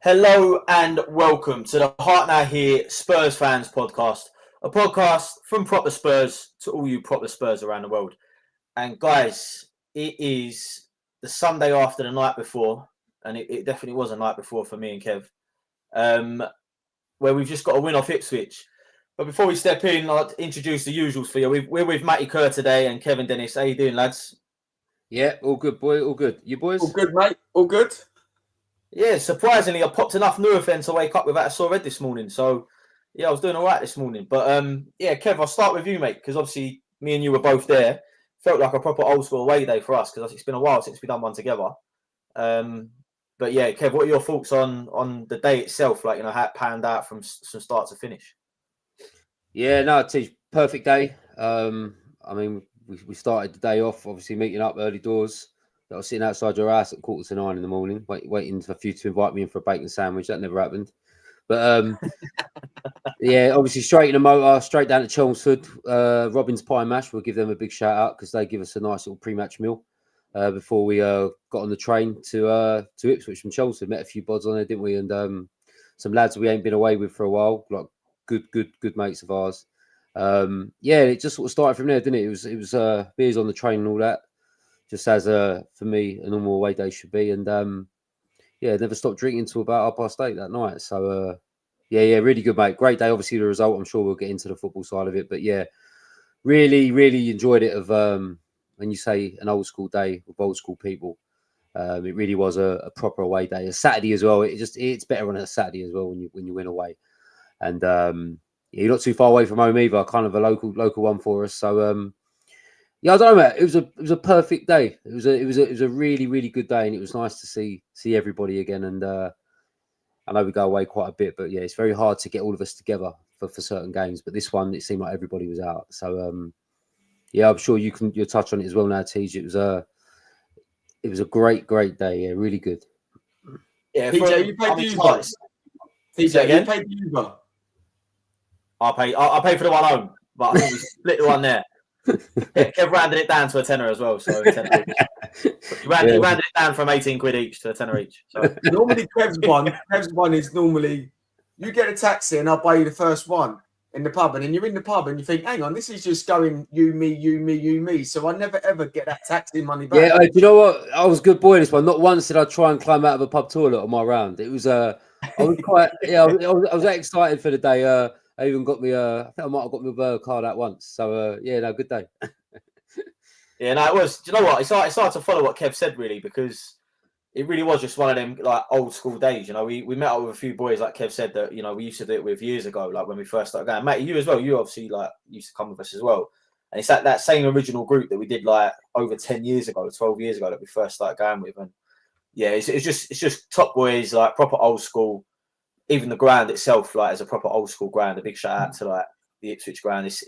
Hello and welcome to the Heart Now Here Spurs Fans podcast, a podcast from Proper Spurs to all you Proper Spurs around the world. And guys, it is the Sunday after the night before, and it definitely was a night before for me and Kev, where we've just got a win off Ipswich. But before we step in, I'll introduce the usuals for you. We're with Matty Kerr today and Kevin Dennis. How you doing, lads? Yeah, all good, boy. All good. You boys? All good, mate. All good. Yeah, surprisingly, I popped enough Nurofen to wake up without a sore head this morning. So, yeah, I was doing all right this morning. But, yeah, Kev, I'll start with you, mate, because obviously me and you were both there. Felt like a proper old school away day for us because it's been a while since we've done one together. But, yeah, Kev, what are your thoughts on the day itself? Like, how it panned out from start to finish? Yeah, no, it's a perfect day. I mean, we started the day off, obviously, meeting up early doors. I was sitting outside your house at 8:45 in the morning, waiting for you to invite me in for a bacon sandwich. That never happened. But yeah, obviously straight in the motor, straight down to Chelmsford. Robin's Pie Mash, we'll give them a big shout out because they give us a nice little pre-match meal before we got on the train to Ipswich from Chelmsford. Met a few bods on there, didn't we? And some lads we ain't been away with for a while, like good mates of ours. Yeah, it just sort of started from there, didn't it? It was beers on the train and all that. Just as for me, a normal away day should be. And yeah, never stopped drinking until about 8:30 that night. So yeah, really good, mate. Great day. Obviously, the result. I'm sure we'll get into the football side of it, but yeah, really enjoyed it. Of when you say an old school day with old school people, it really was a proper away day. A Saturday as well. It's better on a Saturday as well when you win away. And yeah, you're not too far away from home either. Kind of a local one for us. So yeah, I don't know, mate. It was a perfect day. It was a really good day, and it was nice to see everybody again. And I know we go away quite a bit, but yeah, it's very hard to get all of us together for certain games. But this one, it seemed like everybody was out. So yeah, I'm sure you'll touch on it as well now, Tej. It was a great day. Yeah, really good. Yeah, PJ, you paid the Uber. PJ, you paid the Uber. I pay for the one home, but I think we split the one there. Kev rounded it down to a tenner as well, so tenner each. He rounded it down from 18 quid each to a tenner each. So. Normally, Kev's one is normally you get a taxi and I'll buy you the first one in the pub, and then you're in the pub and you think, hang on, this is just going you, me. So I never ever get that taxi money back. Yeah, do you know what? I was a good boy this one. Not once did I try and climb out of a pub toilet on my round. It was I was quite I was excited for the day. I even got me I think I might have got my card out once. So yeah, no, good day. Yeah, no, it was. Do you know what? It's hard to follow what Kev said really, because it really was just one of them like old school days. We met up with a few boys, like Kev said, that we used to do it with years ago, like when we first started going. Matty, you as well. You obviously like used to come with us as well. And it's that same original group that we did like over 10 years ago, 12 years ago that we first started going with. And yeah, it's just top boys, like proper old school. Even the ground itself, like, is a proper old school ground. A big shout out to like the Ipswich ground. It's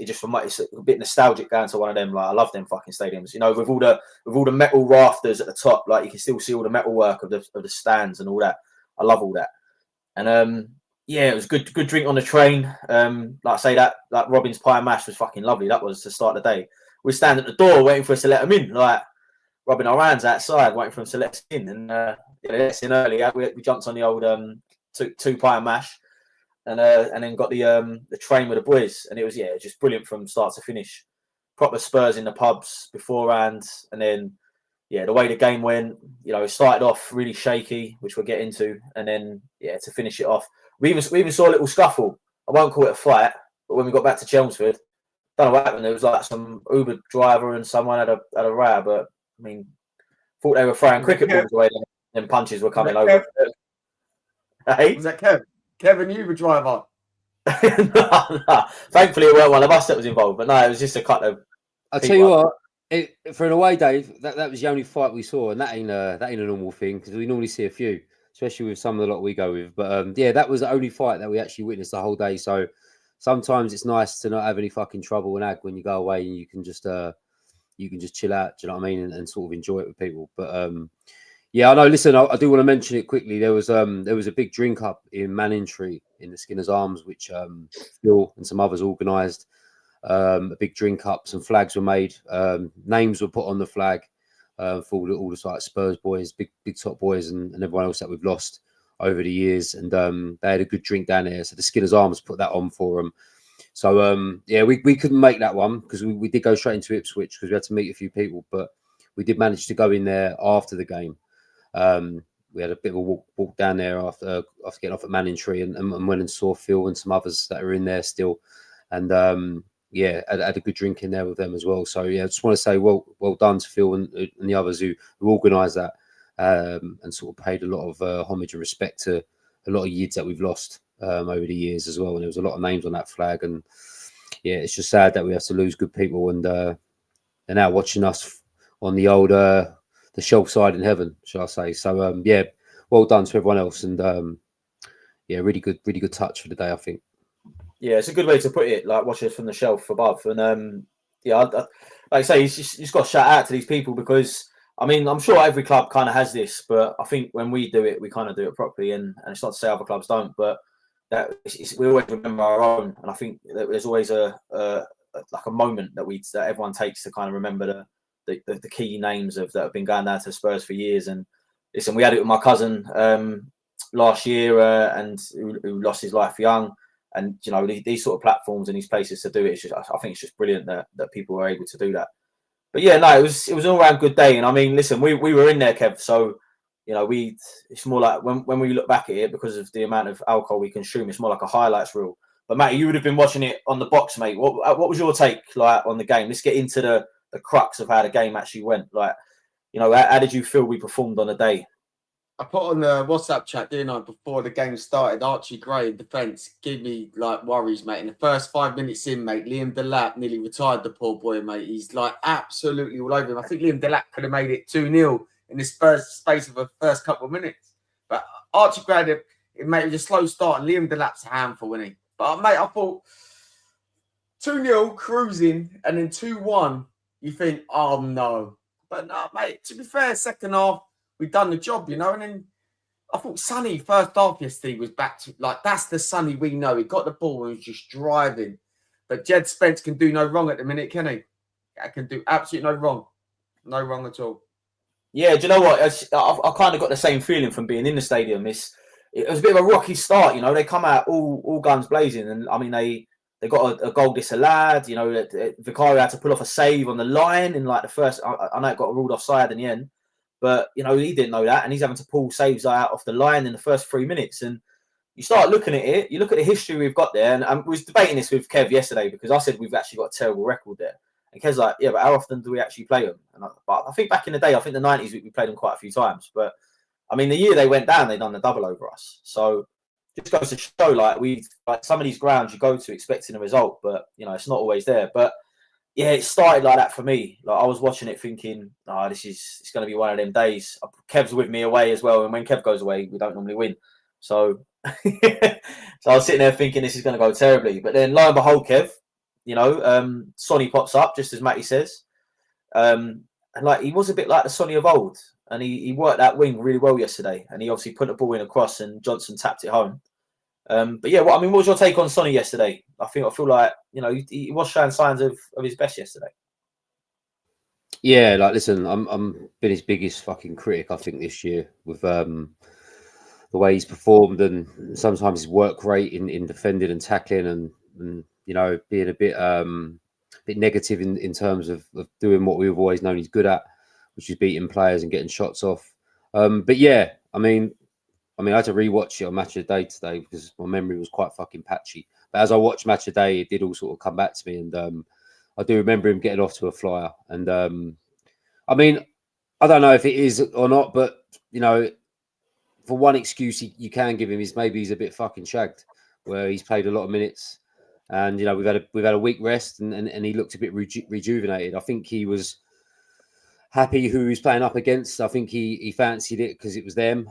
a bit nostalgic going to one of them. Like, I love them fucking stadiums. With all the metal rafters at the top, like you can still see all the metal work of the stands and all that. I love all that. And yeah, it was good drink on the train. Like I say, that like Robin's Pie Mash was fucking lovely. That was to start the day. We stand at the door waiting for us to let them in, like rubbing our hands outside, waiting for them to let us in. And yeah, let us in early. We jumped on the old two pie and mash, and then got the train with the boys, and it was just brilliant from start to finish. Proper Spurs in the pubs beforehand, and then the way the game went, it started off really shaky, which we'll get into, and then to finish it off, we even saw a little scuffle. I won't call it a fight, but when we got back to Chelmsford, don't know what happened. There was like some Uber driver and someone had a row, but I mean, thought they were throwing cricket balls away, then punches were coming over. Hey? Was that Kev? Kevin, you the driver? no. Thankfully, it weren't one of us that was involved, but no, it was just a couple of. I'll tell you what, for an away day, that was the only fight we saw, and that ain't a normal thing because we normally see a few, especially with some of the lot we go with. But yeah, that was the only fight that we actually witnessed the whole day. So sometimes it's nice to not have any fucking trouble and ag when you go away, and you can just chill out. Do you know what I mean? And sort of enjoy it with people. But yeah, I know. Listen, I do want to mention it quickly. There was a big drink up in Manningtree in the Skinners Arms, which Phil and some others organised. A big drink up. Some flags were made. Names were put on the flag for all the like Spurs boys, big top boys, and everyone else that we've lost over the years, and they had a good drink down there. So the Skinner's Arms put that on for them. So yeah, we couldn't make that one because we did go straight into Ipswich because we had to meet a few people, but we did manage to go in there after the game. We had a bit of a walk down there after getting off at Manningtree and went and saw Phil and some others that are in there still. And yeah, had a good drink in there with them as well. So yeah, I just want to say well done to Phil and the others who organised that and sort of paid a lot of homage and respect to a lot of yids that we've lost over the years as well. And there was a lot of names on that flag. And yeah, it's just sad that we have to lose good people. And they're now watching us on the old the shelf side in heaven, shall I say. So yeah, well done to everyone else. And yeah, really good touch for the day, I think. Yeah, it's a good way to put it, like watch us from the shelf above. And yeah, like I say, you just got to shout out to these people because, I mean, I'm sure every club kind of has this, but I think when we do it, we kind of do it properly. And it's not to say other clubs don't, but we always remember our own. And I think that there's always a moment that everyone takes to kind of remember the key names that have been going down to Spurs for years. And listen, we had it with my cousin last year, and who lost his life young. And you know, these sort of platforms and these places to do it, I think it's just brilliant that people are able to do that. But yeah, no, it was an all round good day. And I mean, listen, we were in there, Kev. So you know, it's more like when we look back at it, because of the amount of alcohol we consume, it's more like a highlights reel. But Matty, you would have been watching it on the box, mate. What was your take like on the game? Let's get into the crux of how the game actually went. Like, you know, how did you feel we performed on the day? I put on the WhatsApp chat, didn't I, before the game started? Archie Gray in defence give me like worries, mate. In the first 5 minutes in, mate, Liam Delap nearly retired the poor boy, mate. He's like absolutely all over him. I think Liam Delap could have made it 2-0 in this first space of the first couple of minutes. But Archie Gray, it made a slow start, and Liam Delap's a handful, isn't he? But mate, I thought 2-0 cruising, and then 2-1. You think, oh no, but no, mate. To be fair, second half, we've done the job, you know. And then I thought Sonny first half yesterday was back to like that's the Sonny we know. He got the ball and was just driving. But Jed Spence can do no wrong at the minute, can he? I can do absolutely no wrong at all. Yeah, do you know what? I kind of got the same feeling from being in the stadium. It was a bit of a rocky start, you know. They come out all guns blazing, and I mean they got a goal disallowed. You know, Vicario had to pull off a save on the line in like the first. I know it got ruled offside in the end. But, you know, he didn't know that, and he's having to pull saves out off the line in the first 3 minutes. And you start looking at it, you look at the history we've got there, and I was debating this with Kev yesterday because I said we've actually got a terrible record there. And Kev's like, yeah, but how often do we actually play them? But I think back in the day, I think the 90s, we played them quite a few times. But, I mean, the year they went down, they done the double over us. So it just goes to show, like some of these grounds you go to expecting a result, but, you know, it's not always there. But, yeah, it started like that for me. Like I was watching it thinking, it's going to be one of them days. Kev's with me away as well, and when Kev goes away, we don't normally win. So, so I was sitting there thinking this is going to go terribly. But then, lo and behold, Kev, you know, Sonny pops up just as Matty says, and like he was a bit like the Sonny of old, and he worked that wing really well yesterday, and he obviously put the ball in across, and Johnson tapped it home. But yeah, what was your take on Sonny yesterday? I feel like, you know, he was showing signs of his best yesterday. Yeah, like listen, I'm been his biggest fucking critic, I think, this year with the way he's performed and sometimes his work rate in defending and tackling and you know, being a bit negative in terms of doing what we've always known he's good at, which is beating players and getting shots off. But yeah, I mean, I had to rewatch it on Match of the Day today because my memory was quite fucking patchy. But as I watched Match of the Day, it did all sort of come back to me, and I do remember him getting off to a flyer. And I mean, I don't know if it is or not, but you know, for one excuse you can give him is maybe he's a bit fucking shagged, where he's played a lot of minutes, and you know we've had a week rest, and he looked a bit rejuvenated. I think he was happy who he's playing up against. I think he fancied it because it was them.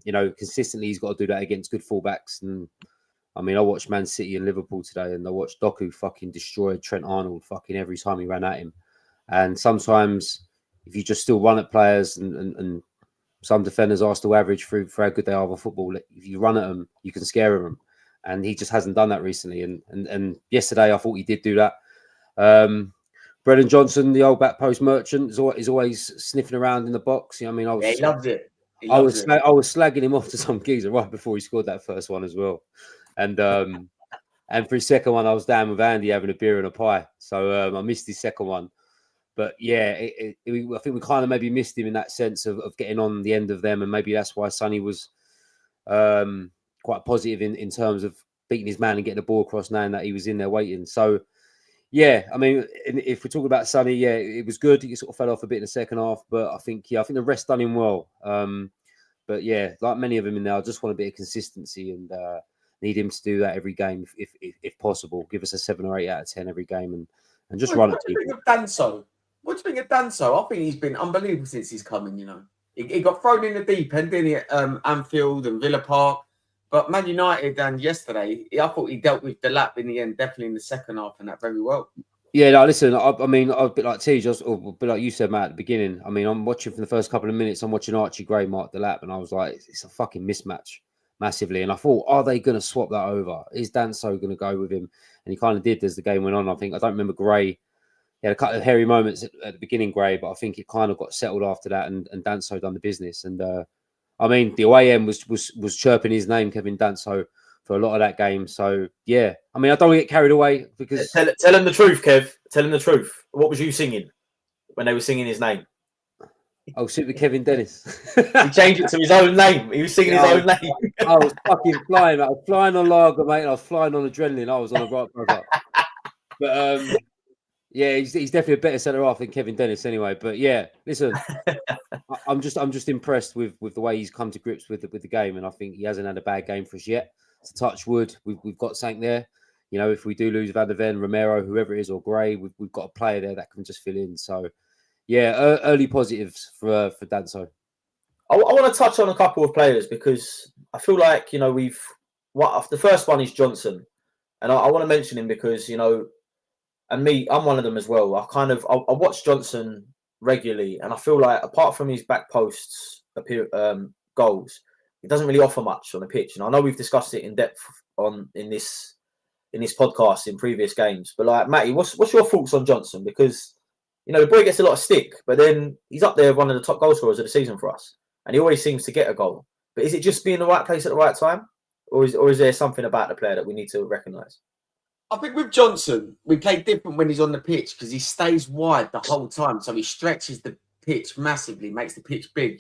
You know, consistently he's got to do that against good fullbacks. And I mean, I watched Man City and Liverpool today, and I watched Doku fucking destroy Trent Arnold fucking every time he ran at him. And sometimes if you just still run at players, and some defenders are still average for how good they are with football, if you run at them, you can scare them. And he just hasn't done that recently. And yesterday I thought he did do that. Brendan Johnson, the old back post merchant, is always sniffing around in the box. You know, I mean, he loves it. He I loves was it. I was slagging him off to some geezer right before he scored that first one as well, and for his second one I was down with Andy having a beer and a pie, so I missed his second one. But yeah, I think we kind of maybe missed him in that sense of getting on the end of them, and maybe that's why Sonny was quite positive in terms of beating his man and getting the ball across, knowing that he was in there waiting. So yeah, I mean, if we're talking about Sonny, yeah, it was good. He sort of fell off a bit in the second half, but I think the rest done him well. But yeah, like many of them in there, I just want a bit of consistency and need him to do that every game if possible. Give us a 7 or 8 out of 10 every game and just run What it. do you think of Danso? What do you think of Danso? I think he's been unbelievable since he's come in, you know. He got thrown in the deep end, didn't he, at Anfield and Villa Park. But Man United and yesterday, I thought he dealt with the lap in the end, definitely in the second half, and that very well. Yeah, no, listen, I mean, a bit like Tej, or a bit like you said, Matt, at the beginning. I mean, I'm watching from the first couple of minutes, I'm watching Archie Gray mark the lap, and I was like, it's a fucking mismatch massively. And I thought, are they going to swap that over? Is Danso going to go with him? And he kind of did as the game went on. I don't remember Gray. He had a couple of hairy moments at the beginning, Gray, but I think it kind of got settled after that, and Danso done the business. And I mean, the away end was chirping his name, Kevin Danso, for a lot of that game. So yeah, I mean, I don't want to get carried away because tell him the truth, Kev. Tell him the truth. What was you singing when they were singing his name? I'll sit with Kevin Dennis. He changed it to his own name. He was singing his own name. I was fucking flying. I was flying on lager, mate. And I was flying on adrenaline. I was on a right brother. But yeah, he's definitely a better centre half than Kevin Dennis, anyway. But yeah, listen, I'm just impressed with the way he's come to grips with the game, and I think he hasn't had a bad game for us yet. To touch wood, we've got something there. You know, if we do lose Van der Ven, Romero, whoever it is, or Gray, we've got a player there that can just fill in. So yeah, early positives for Danso. I want to touch on a couple of players because I feel like the first one is Johnson, and I want to mention him because and me, I'm one of them as well. I watch Johnson regularly, and I feel like apart from his back posts goals, he doesn't really offer much on the pitch. And I know we've discussed it in depth in this podcast in previous games. But like Matty, what's your thoughts on Johnson? Because the boy gets a lot of stick, but then he's up there one of the top goal scorers of the season for us, and he always seems to get a goal. But is it just being in the right place at the right time, or is there something about the player that we need to recognise? I think with Johnson, we play different when he's on the pitch because he stays wide the whole time. So he stretches the pitch massively, makes the pitch big,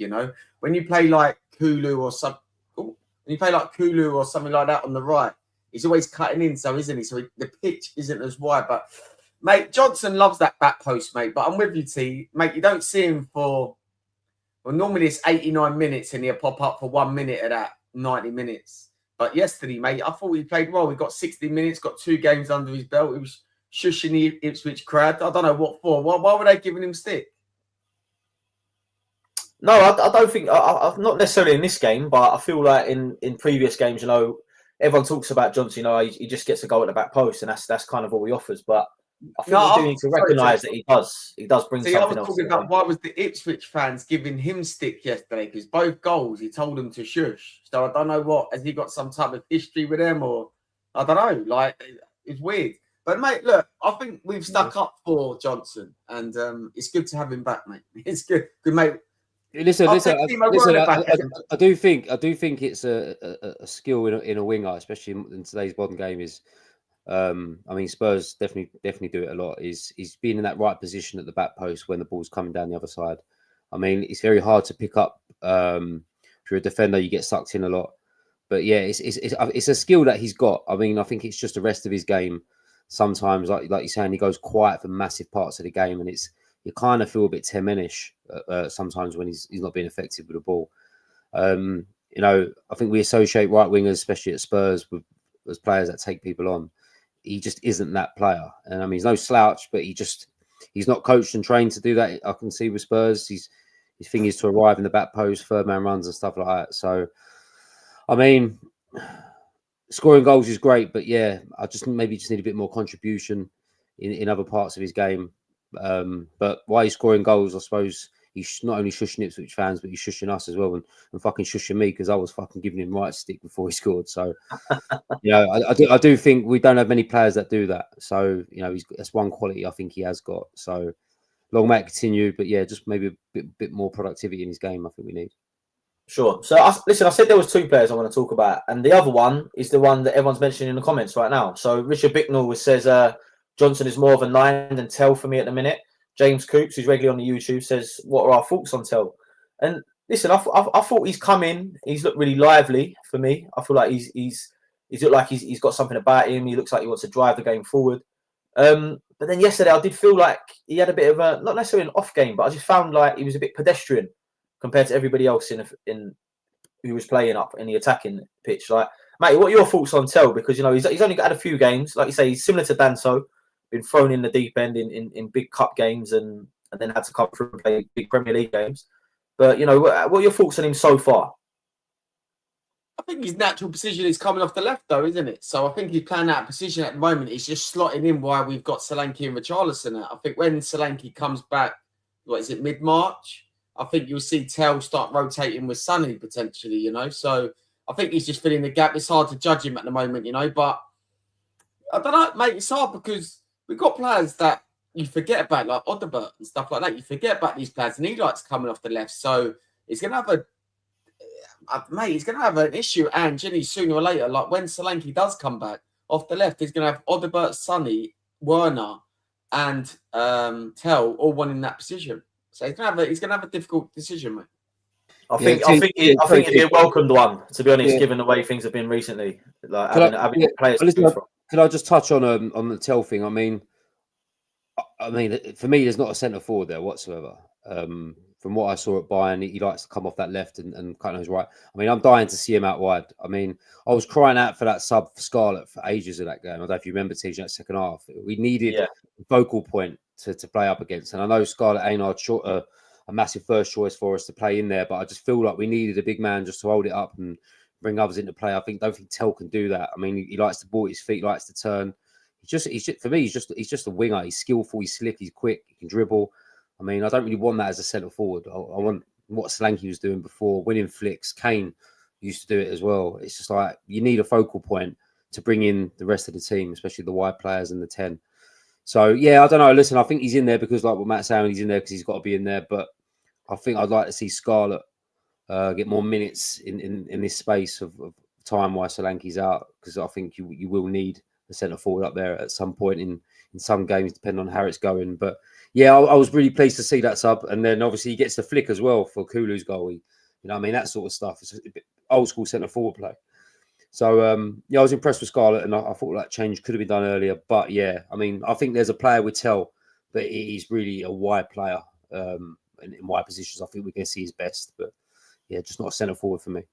When you play like Kulu or something like that on the right, he's always cutting in, so isn't he? So the pitch isn't as wide. But mate, Johnson loves that back post, mate. But I'm with you, T. Mate, you don't see him normally it's 89 minutes and he'll pop up for 1 minute of that 90 minutes. But yesterday, mate, I thought he played well. He got 60 minutes, got 2 games under his belt. He was shushing the Ipswich crowd. I don't know what for. Why were they giving him stick? No, I don't think. Not necessarily in this game, but I feel like in previous games, everyone talks about Johnson. He just gets a goal at the back post, and that's kind of all he offers. But I think we do need to recognise that he does bring something else. I was talking about why was the Ipswich fans giving him stick yesterday? Because both goals he told them to shush. So I don't know has he got some type of history with them, or I don't know. Like it's weird. But mate, look, I think we've stuck up for Johnson, and it's good to have him back, mate. It's good, mate. Listen. I do think it's a skill in a winger, especially in today's modern game. Is I mean, Spurs definitely do it a lot. Is being in that right position at the back post when the ball's coming down the other side. I mean, it's very hard to pick up. If you're a defender, you get sucked in a lot. But yeah, it's a skill that he's got. I mean, I think it's just the rest of his game. Sometimes, like you're saying, he goes quiet for massive parts of the game, and you kind of feel a bit Temenish sometimes when he's not being effective with the ball. I think we associate right wingers, especially at Spurs, as players that take people on. He just isn't that player. And I mean, he's no slouch, but he's not coached and trained to do that. I can see with Spurs, his thing is to arrive in the back post, third man runs and stuff like that. So, I mean, scoring goals is great, but yeah, I just need a bit more contribution in other parts of his game. But while he's scoring goals, I suppose he's not only shushing Ipswich fans, but he's shushing us as well, and fucking shushing me because I was fucking giving him right stick before he scored. So, I do think we don't have many players that do that. So, that's one quality I think he has got. So, long may it continue, but yeah, just maybe a bit more productivity in his game. I think we need. Sure. So, listen, I said there was 2 players I want to talk about, and the other one is the one that everyone's mentioning in the comments right now. So, Richard Bicknell says Johnson is more of a 9 than Tell for me at the minute. James Coops, who's regularly on the YouTube, says, "What are our thoughts on Tell?" And listen, I thought he's come in. He's looked really lively for me. I feel like he's looked like he's got something about him. He looks like he wants to drive the game forward. But then yesterday, I did feel like he had a bit of a, not necessarily an off game, but I just found like he was a bit pedestrian compared to everybody else in who was playing up in the attacking pitch. Like, mate, what are your thoughts on Tell? Because he's only had a few games. Like you say, he's similar to Danso, been thrown in the deep end in big cup games and then had to come through and play big Premier League games. But what are your thoughts on him so far? I think his natural position is coming off the left, though, isn't it? So I think he's playing that position at the moment. He's just slotting in while we've got Solanke and Richarlison out. I think when Solanke comes back, mid-March? I think you'll see Tell start rotating with Sonny potentially, So I think he's just filling the gap. It's hard to judge him at the moment, but I don't know, mate. It's hard because we've got players that you forget about, like Odobert and stuff like that. You forget about these players, and he likes coming off the left. So he's going to have he's going to have an issue, and Ginny, sooner or later, like when Solanke does come back off the left, he's going to have Odobert, Sonny, Werner, and Tell all one in that position. So he's going to have a difficult decision, mate. I think it'd be a welcomed one, to be honest, given the way things have been recently. Like having players. Can I just touch on the Tell thing? I mean, for me, there's not a centre forward there whatsoever. From what I saw at Bayern, he likes to come off that left and kind of his right. I mean, I'm dying to see him out wide. I mean, I was crying out for that sub for Scarlett for ages in that game. I don't know if you remember, TJ, that second half. We needed a focal point to play up against. And I know Scarlett ain't a massive first choice for us to play in there, but I just feel like we needed a big man just to hold it up and bring others into play. Don't think Tell can do that. I mean, he likes to ball at his feet, likes to turn. For me, he's just a winger. He's skillful, he's slick, he's quick, he can dribble. I mean, I don't really want that as a centre forward. I want what Solanke was doing before, winning flicks. Kane used to do it as well. It's just like you need a focal point to bring in the rest of the team, especially the wide players and the 10. So, yeah, I don't know. Listen, I think he's in there because, like what Matt's saying, he's in there because he's got to be in there. But I think I'd like to see Scarlett get more minutes in this space of time while Solanke's out, because I think you will need a centre forward up there at some point in some games, depending on how it's going. But yeah, I was really pleased to see that sub, and then obviously he gets the flick as well for Kulu's goal. That sort of stuff. It's a bit old school centre forward play. So I was impressed with Scarlett, and I thought that change could have been done earlier. But yeah, I mean, I think there's a player with Tell, but he's really a wide player in wide positions. I think we can see his best, but yeah, just not a centre forward for me.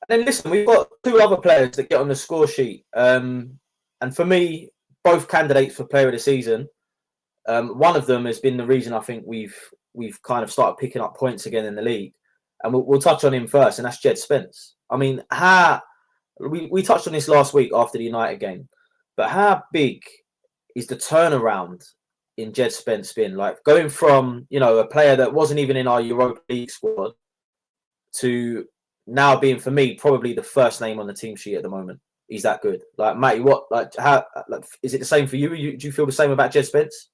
And then listen, we've got 2 other players that get on the score sheet, and for me, both candidates for Player of the Season. One of them has been the reason I think we've kind of started picking up points again in the league, and we'll touch on him first, and that's Jed Spence. I mean, we touched on this last week after the United game, but how big is the turnaround in Jed Spence been? Like going from a player that wasn't even in our Europa League squad to now being, for me, probably the first name on the team sheet at the moment. He's that good. Like, Matty, is it the same for you? Do you feel the same about Jed Spence?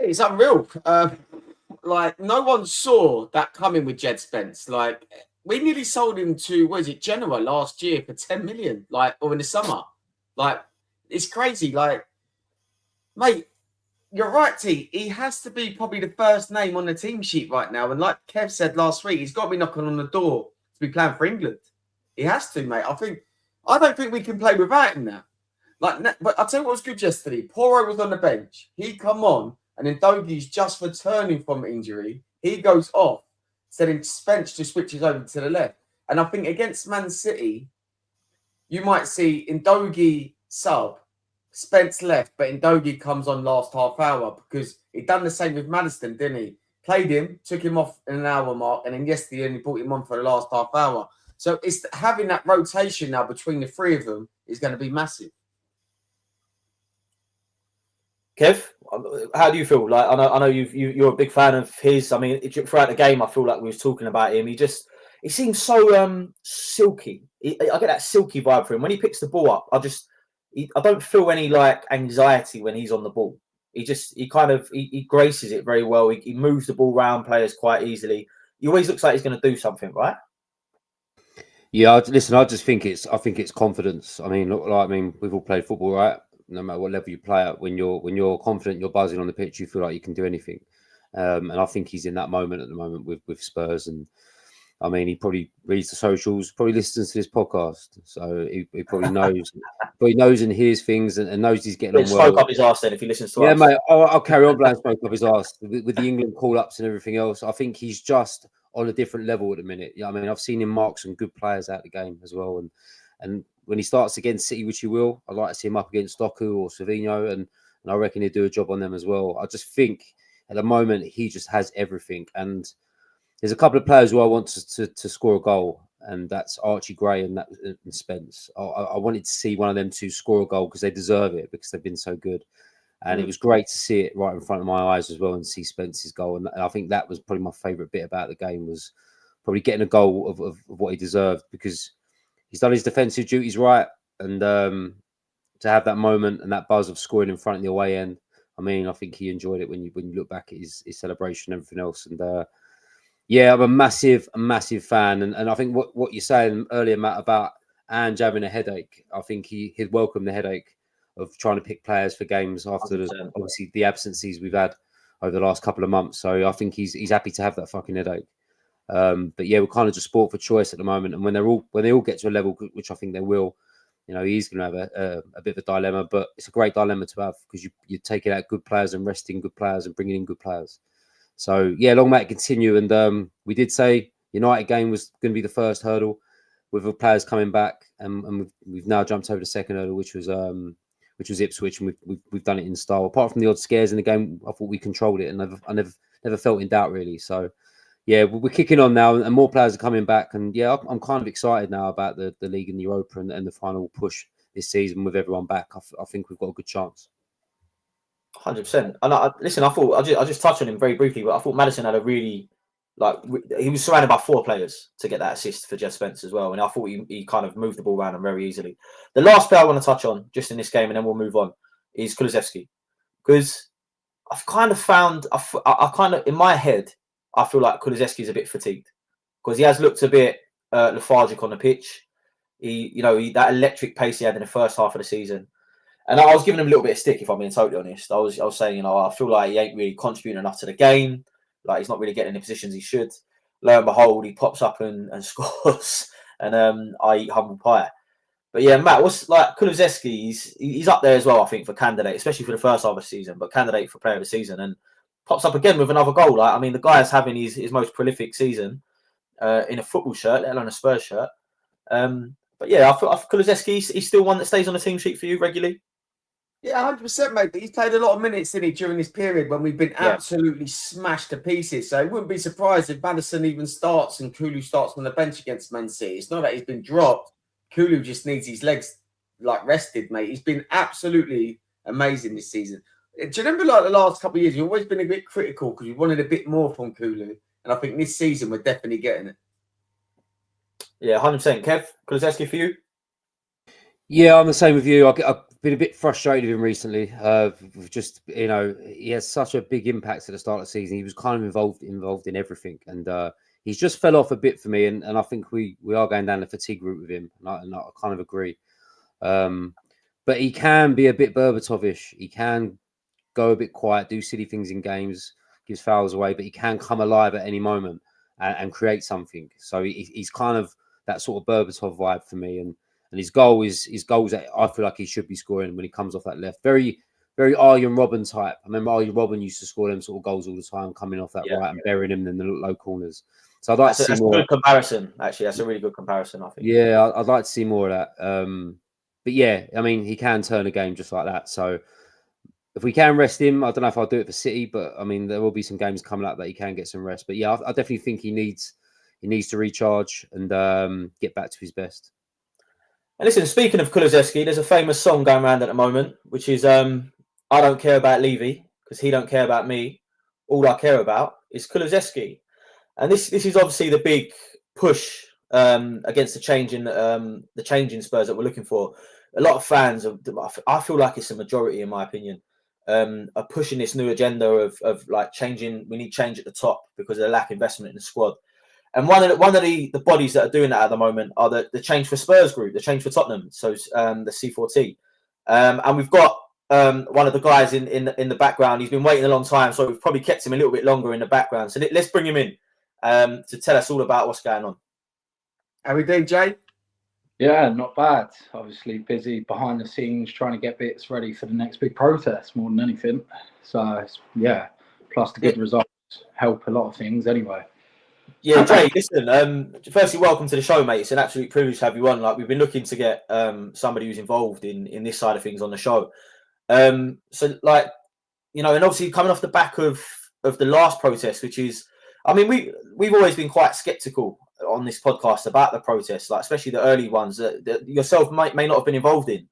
It's unreal. No one saw that coming with Jed Spence. Like, we nearly sold him to, Genoa last year for 10 million, or in the summer. It's crazy. Mate, you're right, T. He has to be probably the first name on the team sheet right now. And like Kev said last week, he's got to be knocking on the door to be playing for England. He has to, mate. I don't think we can play without him now. But I'll tell you what was good yesterday. Porro was on the bench. He come on, and then Dogi's just returning from injury. He goes off, setting Spence to switches over to the left. And I think against Man City, you might see Ndogi sub, Spence left, but Ndogi comes on last half hour, because he done the same with Maddison, didn't he? Played him, took him off in an hour mark, and then yesterday only brought him on for the last half hour. So it's having that rotation now between the 3 of them is going to be massive. Kev, how do you feel? Like, I know you're a big fan of his. I mean, throughout the game, I feel like we was talking about him. He seems so silky. I get that silky vibe from him when he picks the ball up. I don't feel any anxiety when he's on the ball. He graces it very well. He moves the ball around players quite easily. he always looks like he's going to do something, right? Yeah, listen, I think it's confidence. I mean, we've all played football, right? No matter what level you play at, when you're confident, you're buzzing on the pitch, you feel like you can do anything. And I think he's in that moment at the moment with Spurs. And I mean, he probably reads the socials, probably listens to this podcast, so he probably knows and hears things and knows he's getting on well. Smoke up his arse then if he listens to us. Yeah, mate, I'll carry on blowing smoke up his arse with the England call-ups and everything else. I think he's just on a different level at the minute. Yeah, I mean, I've seen him mark some good players out the game as well, and when he starts against City, which he will, I'd like to see him up against Doku or Savinho, and I reckon he'll do a job on them as well. I just think at the moment he just has everything, and there's a couple of players who I want to score a goal, and that's Archie Gray and Spence. I wanted to see one of them two score a goal because they deserve it, because they've been so good. And it was great to see it right in front of my eyes as well and see Spence's goal. And I think that was probably my favourite bit about the game, was probably getting a goal of what he deserved, because he's done his defensive duties right. And to have that moment and that buzz of scoring in front of the away end, I mean, I think he enjoyed it when you look back at his celebration and everything else. And yeah, I'm a massive fan. And I think what you're saying earlier, Matt, about Ange having a headache, I think he'd welcome the headache of trying to pick players for games after obviously the absences we've had over the last couple of months. So I think he's happy to have that fucking headache. But yeah, we're kind of just sport for choice at the moment. And when they all get to a level, which I think they will, he's going to have a bit of a dilemma. But it's a great dilemma to have, because you're taking out good players and resting good players and bringing in good players. So yeah, long may it continue. And we did say United game was going to be the first hurdle with the players coming back, and we've now jumped over the second hurdle, which was Ipswich, and we've done it in style. Apart from the odd scares in the game, I thought we controlled it, and I never felt in doubt really. So yeah, we're kicking on now, and more players are coming back, and yeah, I'm kind of excited now about the league and the Europa and the final push this season with everyone back. I think we've got a good chance. 100%. And listen, I thought I just touched on him very briefly, but I thought Maddison had a really, he was surrounded by 4 players to get that assist for Jeff Spence as well, and I thought he kind of moved the ball around him very easily. The last player I want to touch on just in this game, and then we'll move on, is Kulusevski, because I've kind of found I kind of, in my head, I feel like Kulusevski is a bit fatigued, because he has looked a bit lethargic on the pitch. He that electric pace he had in the first half of the season. And I was giving him a little bit of stick, if I'm being totally honest. I was saying, I feel like he ain't really contributing enough to the game. Like, he's not really getting in the positions he should. Lo and behold, he pops up and scores. And I eat humble pie. But yeah, Matt, what's like Kulusevski? He's up there as well, I think, for candidate, especially for the first half of the season, but candidate for player of the season, and pops up again with another goal. Like, I mean, the guy is having his most prolific season in a football shirt, let alone a Spurs shirt. But yeah, I feel Kulusevski, he's still one that stays on the team sheet for you regularly. Yeah, 100%, mate. But he's played a lot of minutes, didn't he, during this period when we've been absolutely smashed to pieces. So I wouldn't be surprised if Maddison even starts and Kulu starts on the bench against Man City. It's not that he's been dropped. Kulu just needs his legs rested, mate. He's been absolutely amazing this season. Do you remember the last couple of years? We've always been a bit critical because we wanted a bit more from Kulu, and I think this season we're definitely getting it. Yeah, 100%. Kev, Kulusevski for you? Yeah, I'm the same with you. I've been a bit frustrated with him recently. Just he has such a big impact at the start of the season. He was kind of involved in everything, and he's just fell off a bit for me. And I think we are going down the fatigue route with him. And I kind of agree. But he can be a bit Berbatov-ish. He can go a bit quiet, do silly things in games, gives fouls away, but he can come alive at any moment and create something. So he's kind of that sort of Berbatov vibe for me. And his goals that I feel like he should be scoring when he comes off that left. Very, very Arjen Robben type. I remember Arjen Robben used to score them sort of goals all the time, coming off that right and burying him in the low corners. So I'd like to see more. That's a good comparison, actually. That's a really good comparison, I think. Yeah, I'd like to see more of that. But yeah, I mean, he can turn a game just like that. So if we can rest him, I don't know if I'll do it for City, but I mean, there will be some games coming up that he can get some rest. But yeah, I definitely think he needs to recharge and get back to his best. And listen, speaking of Kulusevski, there's a famous song going around at the moment, which is I don't care about Levy because he don't care about me. All I care about is Kulusevski. And this is obviously the big push against the change in Spurs that we're looking for. A lot of fans, I feel like it's a majority, in my opinion, are pushing this new agenda of like changing. We need change at the top because of the lack of investment in the squad. And one of the bodies that are doing that at the moment are the Change for Spurs group, the Change for Tottenham, so the C4T. And we've got one of the guys in the background. He's been waiting a long time, so we've probably kept him a little bit longer in the background. So let's bring him in to tell us all about what's going on. How we doing, Jay? Yeah, not bad. Obviously busy behind the scenes trying to get bits ready for the next big protest more than anything. So, yeah, plus the good results help a lot of things anyway. Yeah, Jay, listen, firstly, welcome to the show, mate. It's an absolute privilege to have you on. Like, we've been looking to get somebody who's involved in this side of things on the show. So, like, you know, and obviously coming off the back of the last protest, which is, I mean, we've always been quite sceptical on this podcast about the protests, like especially the early ones that yourself may not have been involved in.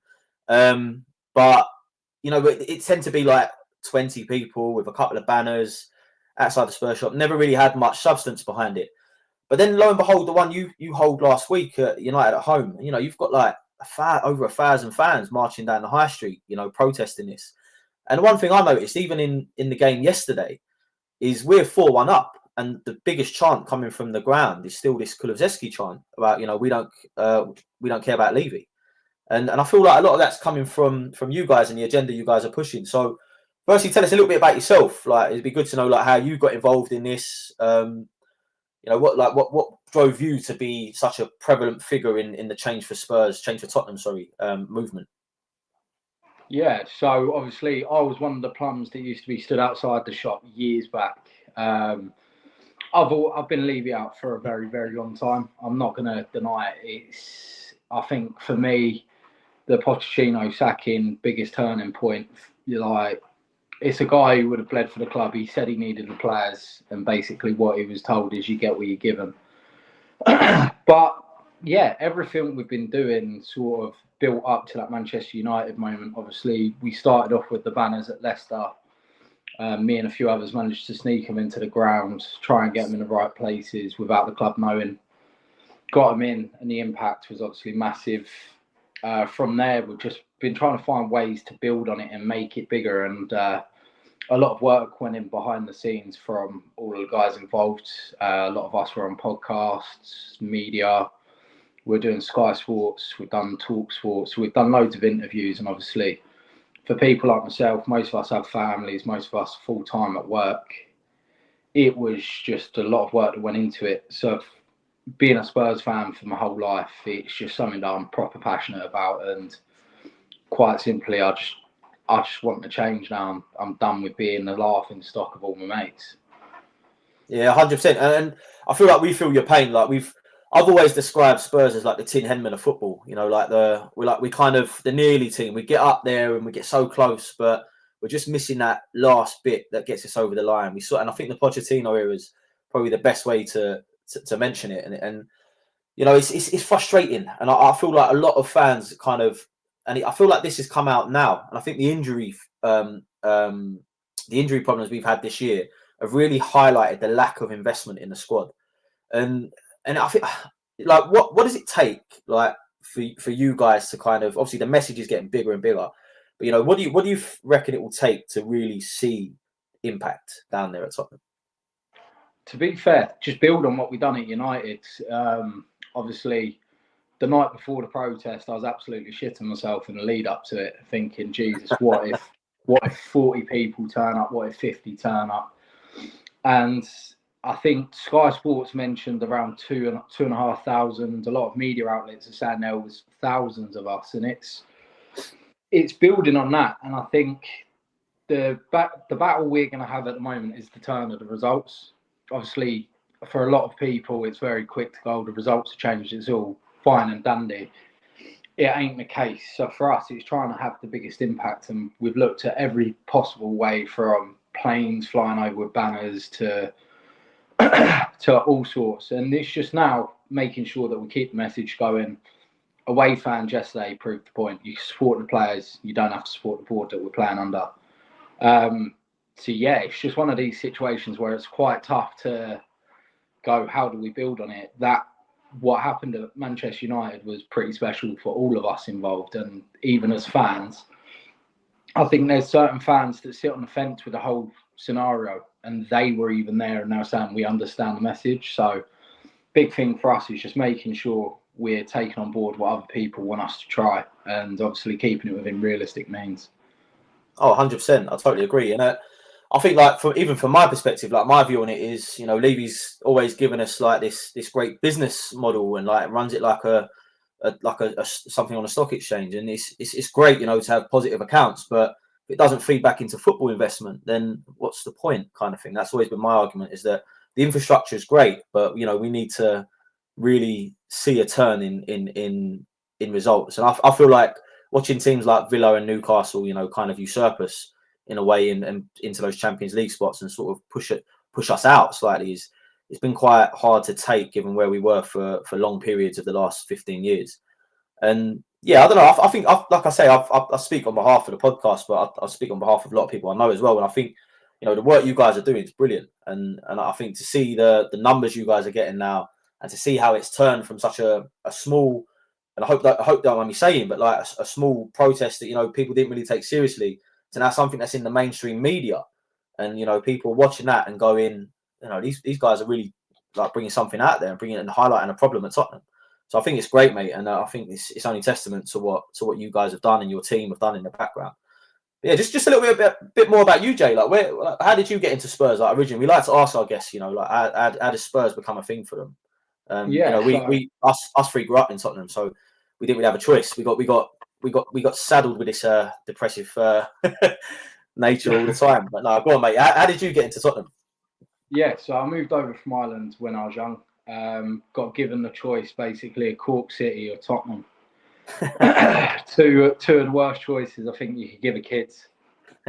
But, you know, it tend to be like 20 people with a couple of banners outside the Spurs shop, never really had much substance behind it. But then lo and behold, the one you hold last week at United at home, you know, you've got like over 1,000 fans marching down the high street, you know, protesting this. And one thing I noticed, even in the game yesterday, is we're 4-1 up, and the biggest chant coming from the ground is still this Kulusevski chant about, you know, we don't care about Levy. And I feel like a lot of that's coming from you guys and the agenda you guys are pushing. So firstly, tell us a little bit about yourself. Like, it'd be good to know like how you got involved in this. You know, what drove you to be such a prevalent figure in the Change for Tottenham, movement. Yeah, so obviously I was one of the plums that used to be stood outside the shop years back. I've been Levy out for a very, very long time. I'm not going to deny it. I think for me, the Pochettino sacking biggest turning point. Like, it's a guy who would have bled for the club. He said he needed the players, and basically what he was told is you get what you give him. But yeah, everything we've been doing sort of built up to that Manchester United moment. Obviously, we started off with the banners at Leicester. Me and a few others managed to sneak them into the ground, try and get them in the right places without the club knowing. Got them in, and the impact was obviously massive. From there, we've just been trying to find ways to build on it and make it bigger. And a lot of work went in behind the scenes from all the guys involved. A lot of us were on podcasts, media. We're doing Sky Sports. We've done Talk Sports. We've done loads of interviews. And obviously, for people like myself, most of us have families. Most of us full time at work. It was just a lot of work that went into it. So being a Spurs fan for my whole life, it's just something that I'm proper passionate about. And quite simply, I just want to change now. I'm done with being the laughing stock of all my mates. Yeah, 100%. And I feel like we feel your pain. Like I've always described Spurs as like the Tin Henman of football. You know, like we kind of the nearly team. We get up there and we get so close, but we're just missing that last bit that gets us over the line. And I think the Pochettino era is probably the best way to mention it. And you know, it's frustrating. And I feel like a lot of fans kind of. And I feel like this has come out now, and I think the injury problems we've had this year have really highlighted the lack of investment in the squad. And I think, like, what does it take, like, for you guys to kind of, obviously the message is getting bigger and bigger, but you know, what do you reckon it will take to really see impact down there at Tottenham? To be fair, just build on what we've done at United. Obviously, the night before the protest, I was absolutely shitting myself in the lead up to it, thinking, Jesus, what if 40 people turn up? What if 50 turn up? And I think Sky Sports mentioned around 2,500. A lot of media outlets are saying there was thousands of us, and it's building on that. And I think the battle we're going to have at the moment is the turn of the results. Obviously, for a lot of people, it's very quick to go, the results have changed, it's all fine and dandy. It ain't the case. So for us, it's trying to have the biggest impact, and we've looked at every possible way, from planes flying over with banners to all sorts. And it's just now making sure that we keep the message going. Away fans yesterday proved the point. You support the players, you don't have to support the board that we're playing under. So yeah, it's just one of these situations where it's quite tough to go, how do we build on it? That what happened at Manchester United was pretty special for all of us involved, and even as fans, I think there's certain fans that sit on the fence with the whole scenario, and they were even there and now saying we understand the message. So big thing for us is just making sure we're taking on board what other people want us to try, and obviously keeping it within realistic means. Oh, 100%. I totally agree. And I think, like, even from my perspective, like, my view on it is, you know, Levy's always given us like this great business model, and like runs it like a something on a stock exchange, and it's great, you know, to have positive accounts, but if it doesn't feed back into football investment, then what's the point, kind of thing. That's always been my argument, is that the infrastructure is great, but, you know, we need to really see a turn in results. And I feel like watching teams like Villa and Newcastle, you know, kind of usurp us in a way and into those Champions League spots and sort of push us out slightly, it's been quite hard to take, given where we were for long periods of the last 15 years. And yeah, I don't know. I think, like I say, I speak on behalf of the podcast, but I speak on behalf of a lot of people I know as well. And I think, you know, the work you guys are doing is brilliant. And I think to see the numbers you guys are getting now, and to see how it's turned from such a small, and I hope don't mind me saying, but like a small protest that, you know, people didn't really take seriously, to now something that's in the mainstream media, and, you know, people watching that and going, you know, these guys are really like bringing something out there and bringing it and highlighting a problem at Tottenham. So I think it's great, mate, and I think it's only testament to what you guys have done and your team have done in the background. But yeah, just a little bit more about you, Jay. Like, how did you get into Spurs? Like, originally, we like to ask our guests, you know, like how did Spurs become a thing for them? You know, we us three grew up in Tottenham, so we didn't really have a choice. We got saddled with this depressive nature all the time. But no, go on, mate. How did you get into Tottenham? Yeah, so I moved over from Ireland when I was young. Got given the choice, basically, of Cork City or Tottenham. Two of the worst choices I think you could give a kid.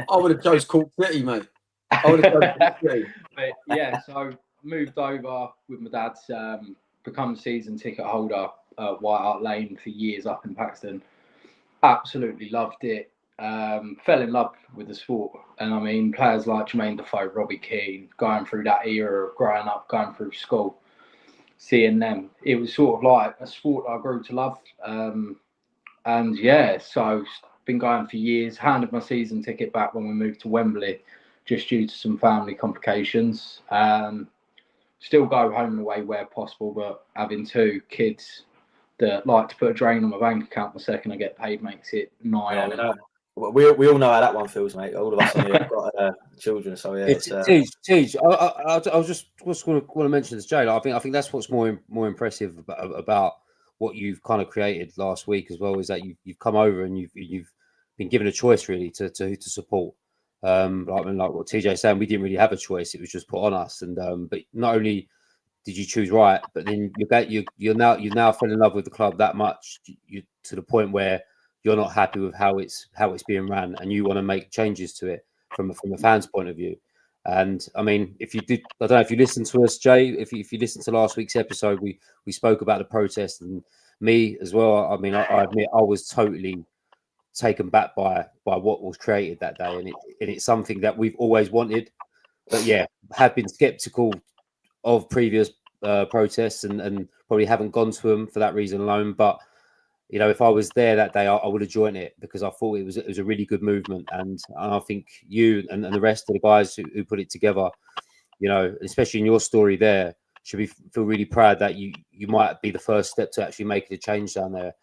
I would have chose Cork City, mate. I would have chose Cork City. But yeah, so moved over with my dad's, become season ticket holder at White Hart Lane for years up in Paxton. Absolutely loved it. Fell in love with the sport, and I mean, players like Jermaine Defoe, Robbie Keane, going through that era of growing up, going through school, seeing them, it was sort of like a sport I grew to love. And yeah, so been going for years. Handed my season ticket back when we moved to Wembley, just due to some family complications. Still go home and away where possible, but having two kids that like to put a drain on my bank account the second I get paid makes it nigh on. We all know how that one feels, mate. All of us on here have got children, so yeah. Tej, I was just want to mention this, Jay. I think that's what's more impressive about what you've kind of created last week as well, is that you've come over and you've been given a choice really to who to support. Like what TJ's saying, we didn't really have a choice; it was just put on us. And but not only did you choose right, but then you're now fell in love with the club that much, you to the point where you're not happy with how it's being ran, and you want to make changes to it from a fan's point of view. And I mean, if you did, I don't know if you listened to us, Jay. If you listened to last week's episode, we spoke about the protest, and me as well. I mean, I admit I was totally taken back by what was created that day, and it's something that we've always wanted. But yeah, have been skeptical of previous protests and probably haven't gone to them for that reason alone. But you know, if I was there that day, I would have joined it, because I thought it was a really good movement, and I think you and the rest of the guys who put it together, you know, especially in your story there, should feel really proud that you might be the first step to actually making a change down there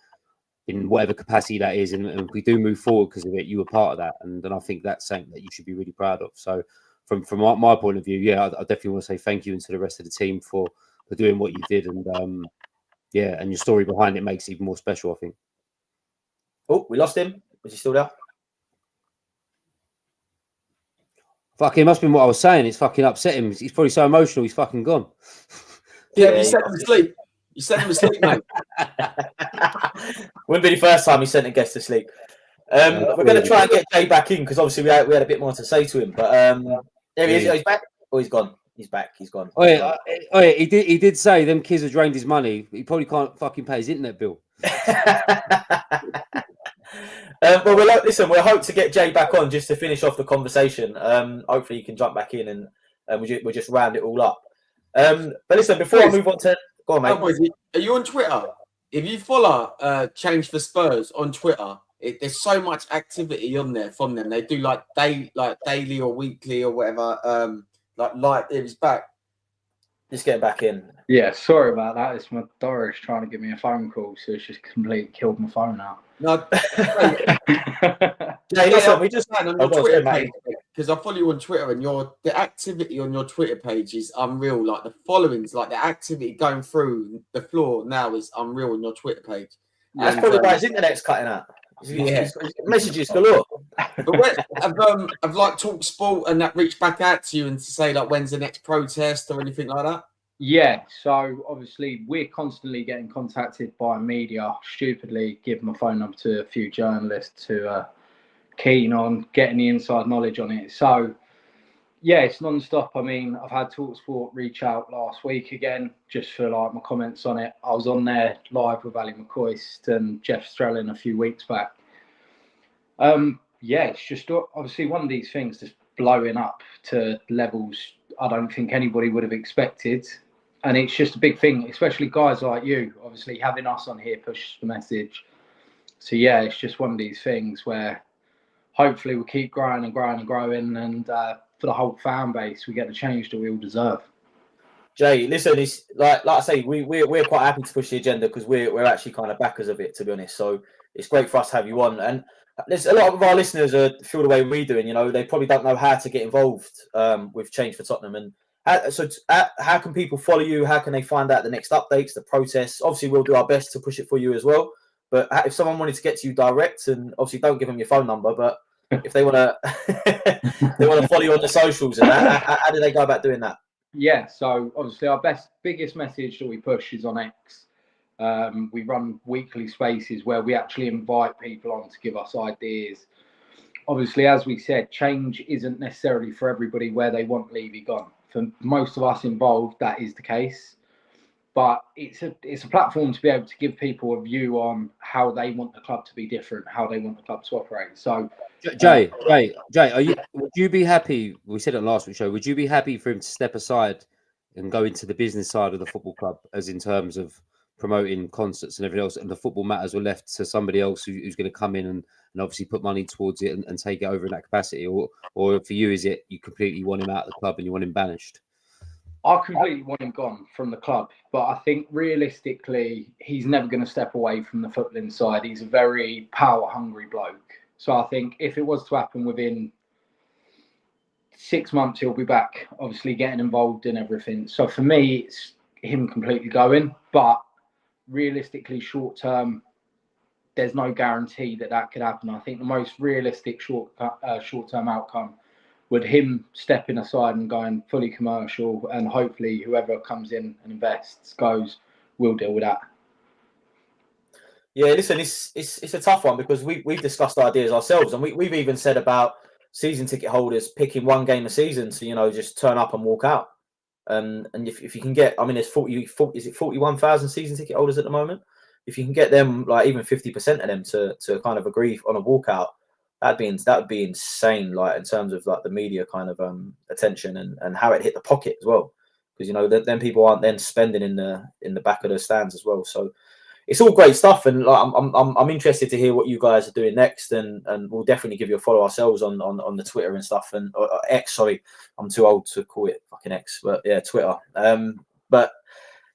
in whatever capacity that is, and if we do move forward because of it, you were part of that, and I think that's something that you should be really proud of. So from my point of view, yeah, I definitely want to say thank you and to the rest of the team for doing what you did, and yeah, and your story behind it makes it even more special, I think. Oh, we lost him. Was he still there? Fuck, it must have been what I was saying. It's fucking upset him. He's probably so emotional. He's fucking gone. Yeah, you sent him to sleep. You sent him to sleep, mate. Wouldn't be the first time he sent a guest to sleep. We're going to try and get Jay back in, because obviously we had a bit more to say to him. But there he is. Oh, he's back. Oh, he's gone. He's back. He's gone. Oh yeah, he did say them kids have drained his money. He probably can't fucking pay his internet bill. Well, we'll hope to get Jay back on just to finish off the conversation. Hopefully he can jump back in, and we'll just round it all up. But listen, before I move on to... Go on, mate. Are you on Twitter? If you follow Change for Spurs on Twitter, there's so much activity on there from them. They do like daily or weekly or whatever. Like it was back. Just getting back in. Yeah, sorry about that. It's my Doris trying to give me a phone call, so it's just completely killed my phone out. No, Jay, listen, we just on your Twitter page, because I follow you on Twitter, and the activity on your Twitter page is unreal. Like the followings, like the activity going through the floor now is unreal on your Twitter page. That's probably why his internet's cutting out. He's messages galore. But when, have like Talk Sport and that reached back out to you and to say like when's the next protest or anything like that? Yeah, so obviously we're constantly getting contacted by media. Stupidly give my phone number to a few journalists who are keen on getting the inside knowledge on it. So yeah, it's non-stop. I mean, I've had TalkSport reach out last week again just for like my comments on it. I was on there live with Ali McCoist and Jeff Strelin a few weeks back. Yeah, it's just obviously one of these things that's blowing up to levels I don't think anybody would have expected. And it's just a big thing, especially guys like you, obviously having us on here pushes the message. So yeah, it's just one of these things where hopefully we'll keep growing and growing and growing, and for the whole fan base, we get the change that we all deserve. Jay, listen, it's like I say, we're quite happy to push the agenda because we're actually kind of backers of it, to be honest. So it's great for us to have you on. And there's a lot of our listeners feel the way we're doing. You know, they probably don't know how to get involved with Change for Tottenham. And how can people follow you? How can they find out the next updates, the protests? Obviously, we'll do our best to push it for you as well. But if someone wanted to get to you direct, and obviously don't give them your phone number, but if they want to, they want to follow you on the socials, and how do they go about doing that? Yeah, so obviously our biggest message that we push is on X. We run weekly spaces where we actually invite people on to give us ideas. Obviously, as we said, change isn't necessarily for everybody where they want Levy gone. For most of us involved, that is the case. But it's a platform to be able to give people a view on how they want the club to be different, how they want the club to operate. So, Jay, would you be happy? We said it last week's show. Would you be happy for him to step aside and go into the business side of the football club, as in terms of promoting concerts and everything else, and the football matters were left to somebody else who's going to come in and obviously put money towards it and take it over in that capacity? Or for you, is it you completely want him out of the club and you want him banished? I completely want him gone from the club, but I think realistically, he's never going to step away from the footballing side. He's a very power-hungry bloke. So I think if it was to happen within 6 months, he'll be back, obviously getting involved in everything. So for me, it's him completely going. But realistically, short-term, there's no guarantee that could happen. I think the most realistic short-term outcome would him stepping aside and going fully commercial, and hopefully whoever comes in and invests we'll deal with that. Yeah, listen, it's a tough one because we've discussed ideas ourselves, and we've even said about season ticket holders picking one game a season to just turn up and walk out. And if you can get, I mean, there's 41,000 season ticket holders at the moment. If you can get them, like even 50% of them to kind of agree on a walkout, that would be insane, like in terms of like the media kind of attention and how it hit the pocket as well, because then people aren't then spending in the back of the stands as well. So it's all great stuff, and like, I'm interested to hear what you guys are doing next, and we'll definitely give you a follow ourselves on the Twitter and stuff, and X. Sorry, I'm too old to call it fucking X, but yeah, Twitter. But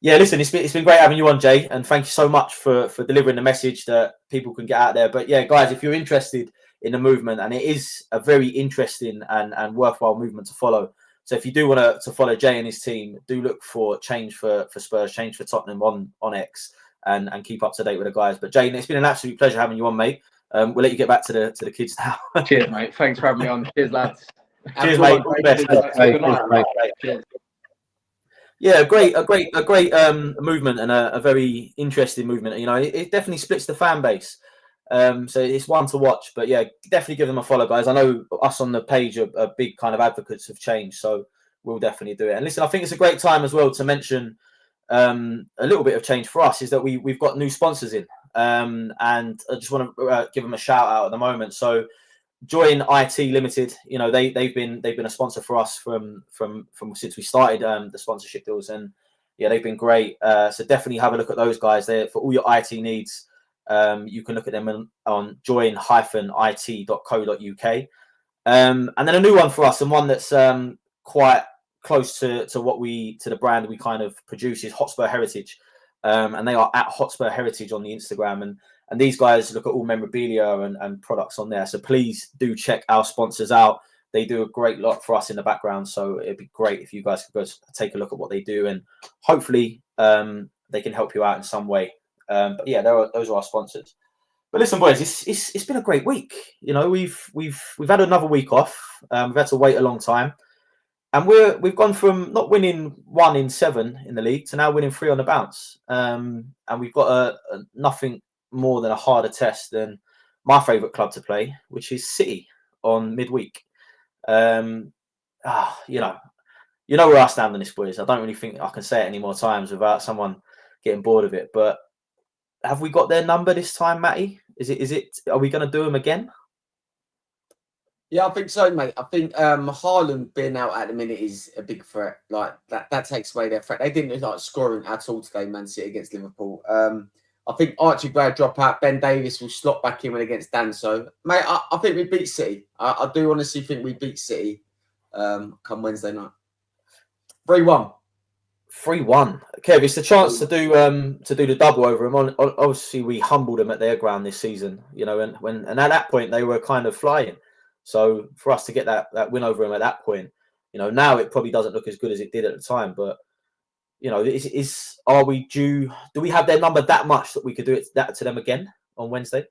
yeah, listen, it's been great having you on, Jay, and thank you so much for delivering the message that people can get out there. But yeah, guys, if you're interested in the movement, and it is a very interesting and worthwhile movement to follow. So if you do want to follow Jay and his team, do look for Change for Spurs, Change for Tottenham on X, and keep up to date with the guys. But Jay, it's been an absolute pleasure having you on, mate. We'll let you get back to the kids now. Cheers, mate. Thanks for having me on. Cheers, lads. Cheers, mate. All the best. Good night, mate. Cheers. Yeah, a great movement, and a very interesting movement. It definitely splits the fan base. So it's one to watch, but yeah, definitely give them a follow, guys. I know us on the page are big kind of advocates of change, so we'll definitely do it. And listen, I think it's a great time as well to mention a little bit of change for us is that we've got new sponsors in, and I just want to give them a shout out at the moment. So Join IT Limited, they've been a sponsor for us from since we started the sponsorship deals, and yeah, they've been great. So definitely have a look at those guys there for all your IT needs. You can look at them on join-it.co.uk. And then a new one for us, and one that's quite close to the brand we kind of produce is Hotspur Heritage, and they are at Hotspur Heritage on the Instagram, and these guys look at all memorabilia and products on there. So please do check our sponsors out. They do a great lot for us in the background. So it'd be great if you guys could go take a look at what they do, and hopefully they can help you out in some way. But yeah, those are our sponsors. But listen, boys, it's been a great week. You know, we've had another week off. We've had to wait a long time, and we've gone from not winning 1 in 7 in the league to now winning 3 on the bounce. And we've got a nothing more than a harder test than my favourite club to play, which is City on midweek. You know where I stand on this, boys. I don't really think I can say it any more times without someone getting bored of it. But have we got their number this time, Matty? Is it? Are we going to do them again? Yeah, I think so, mate. I think Haaland being out at the minute is a big threat. Like that takes away their threat. They didn't like scoring at all today, Man City against Liverpool. I think Archie Gray drop out. Ben Davies will slot back in against Danso. Mate, I think we beat City. I do honestly think we beat City come Wednesday night. 3-1. 3-1. Kev, it's the chance to do the double over them. Obviously, we humbled them at their ground this season, you know, and at that point they were kind of flying. So for us to get that win over them at that point, you know, now it probably doesn't look as good as it did at the time. But you know, are we due? Do we have their number that much that we could do that to them again on Wednesday?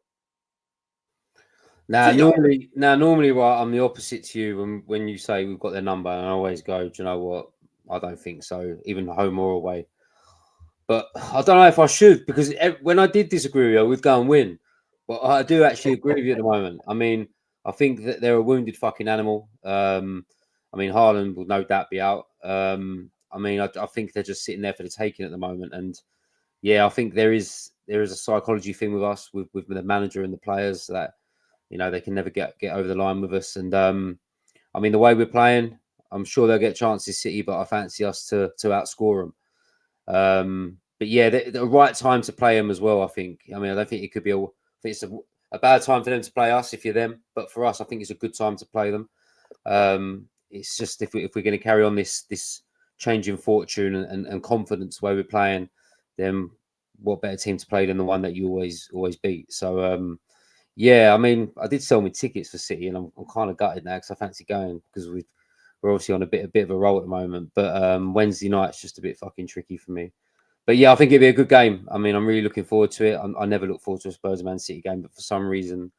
Normally, right, I'm the opposite to you. When you say we've got their number, and I always go, do you know what? I don't think so, even home or away. But I don't know if I should, because when I did disagree with you, we'd go and win. But I do actually agree with you at the moment. I mean, I think that they're a wounded fucking animal. I mean, Haaland will no doubt be out. I mean, I think they're just sitting there for the taking at the moment. And yeah, I think there is a psychology thing with us, with the manager and the players, that, you know, they can never get over the line with us. And I mean, the way we're playing, I'm sure they'll get chances, City, but I fancy us to outscore them. But yeah, the right time to play them as well, I think. I mean, I don't think it could be I think it's a bad time for them to play us if you're them. But for us, I think it's a good time to play them. It's just if we're going to carry on this change in fortune and confidence where we're playing, then what better team to play than the one that you always beat? So yeah, I mean, I did sell me tickets for City, and I'm kind of gutted now because I fancy going, because we're obviously on a bit of a roll at the moment. But Wednesday night's just a bit fucking tricky for me. But yeah, I think it'd be a good game. I mean, I'm really looking forward to it. I never look forward to a Spurs Man City game, but for some reason,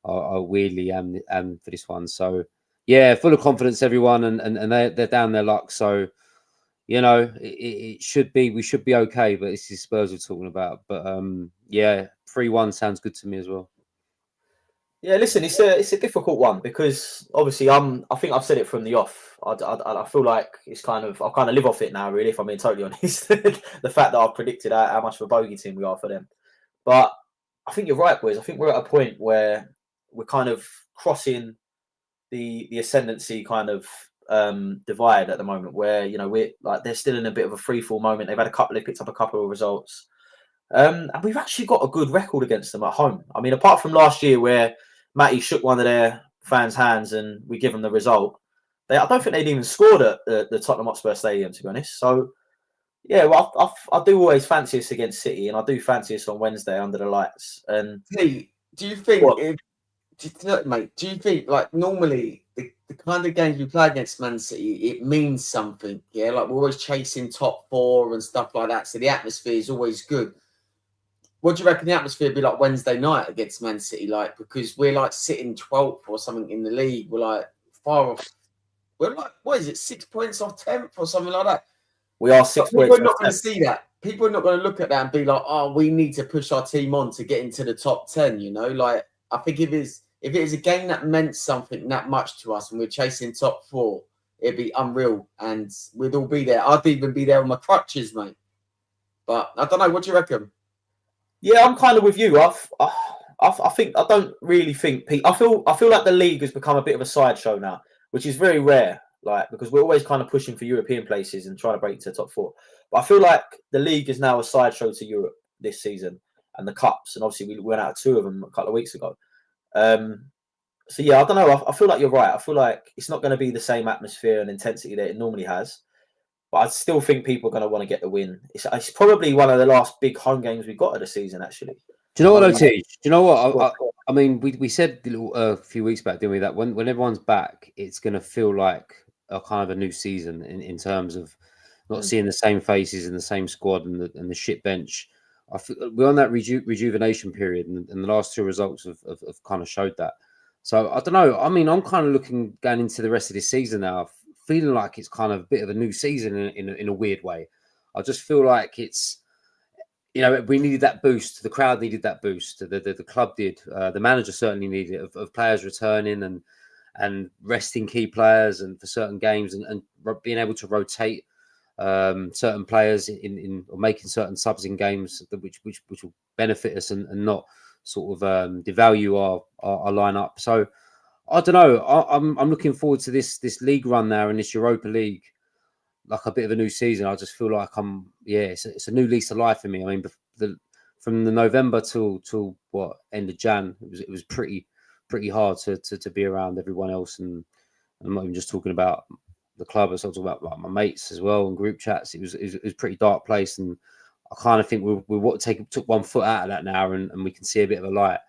I weirdly am for this one. So yeah, full of confidence, everyone, and they're down their luck. So, you know, we should be okay. But it's the Spurs we're talking about. But yeah, 3-1 sounds good to me as well. Yeah, listen, it's a difficult one, because obviously I think I've said it from the off. I feel like it's I kind of live off it now, really, if I'm being totally honest. The fact that I've predicted how much of a bogey team we are for them. But I think you're right, boys. I think we're at a point where we're kind of crossing the ascendancy kind of divide at the moment, where, you know, we're like, they're still in a bit of a free fall moment. They picked up a couple of results. And we've actually got a good record against them at home. I mean, apart from last year where Matty shook one of their fans' hands and we give them the result, I don't think they'd even scored at the Tottenham Hotspur Stadium, to be honest. So, yeah, well, I do always fancy us against City, and I do fancy us on Wednesday under the lights. And Hey, do you think, mate, do you think, like, normally the kind of games we play against Man City, it means something, yeah? Like, we're always chasing top 4 and stuff like that, so the atmosphere is always good. What do you reckon the atmosphere would be like Wednesday night against Man City? Like, because we're like sitting 12th or something in the league. We're like far off. We're like, what is it, 6 points off 10th or something like that? We are 6 points. People are not going to see that. People are not going to look at that and be like, oh, we need to push our team on to get into the top 10, you know? Like, I think if it is a game that meant something that much to us and we're chasing top 4, it'd be unreal and we'd all be there. I'd even be there on my crutches, mate. But I don't know. What do you reckon? Yeah, I'm kind of with you. I don't really think Pete. I feel like the league has become a bit of a sideshow now, which is very rare. Like, because we're always kind of pushing for European places and trying to break to the top 4. But I feel like the league is now a sideshow to Europe this season and the cups. And obviously we went out of 2 of them a couple of weeks ago. So yeah, I don't know. I feel like you're right. I feel like it's not going to be the same atmosphere and intensity that it normally has. But I still think people are going to want to get the win. It's probably one of the last big home games we got of the season, actually. Do you know what, I OT? Do you know what? mean, I mean, we said a few weeks back, didn't we, that when everyone's back, it's going to feel like a kind of a new season in terms of not seeing the same faces in the same squad and the shit bench. I feel we're on that rejuvenation period, and the last two results have kind of showed that. So I don't know. I mean, I'm kind of looking going into the rest of this season now, feeling like it's kind of a bit of a new season in a weird way. I just feel like it's, you know, we needed that boost. The crowd needed that boost. The club did. The manager certainly needed it of players returning and resting key players and for certain games and being able to rotate certain players in or making certain subs in games which will benefit us and not sort of devalue our lineup. So I don't know. I'm looking forward to this league run now and this Europa League, like a bit of a new season. I just feel like it's a new lease of life for me. I mean, from the November till what end of Jan, it was pretty hard to be around everyone else, and I'm not even just talking about the club. I was talking about like my mates as well and group chats. It was a pretty dark place, and I kind of think we took one foot out of that now, and we can see a bit of a light,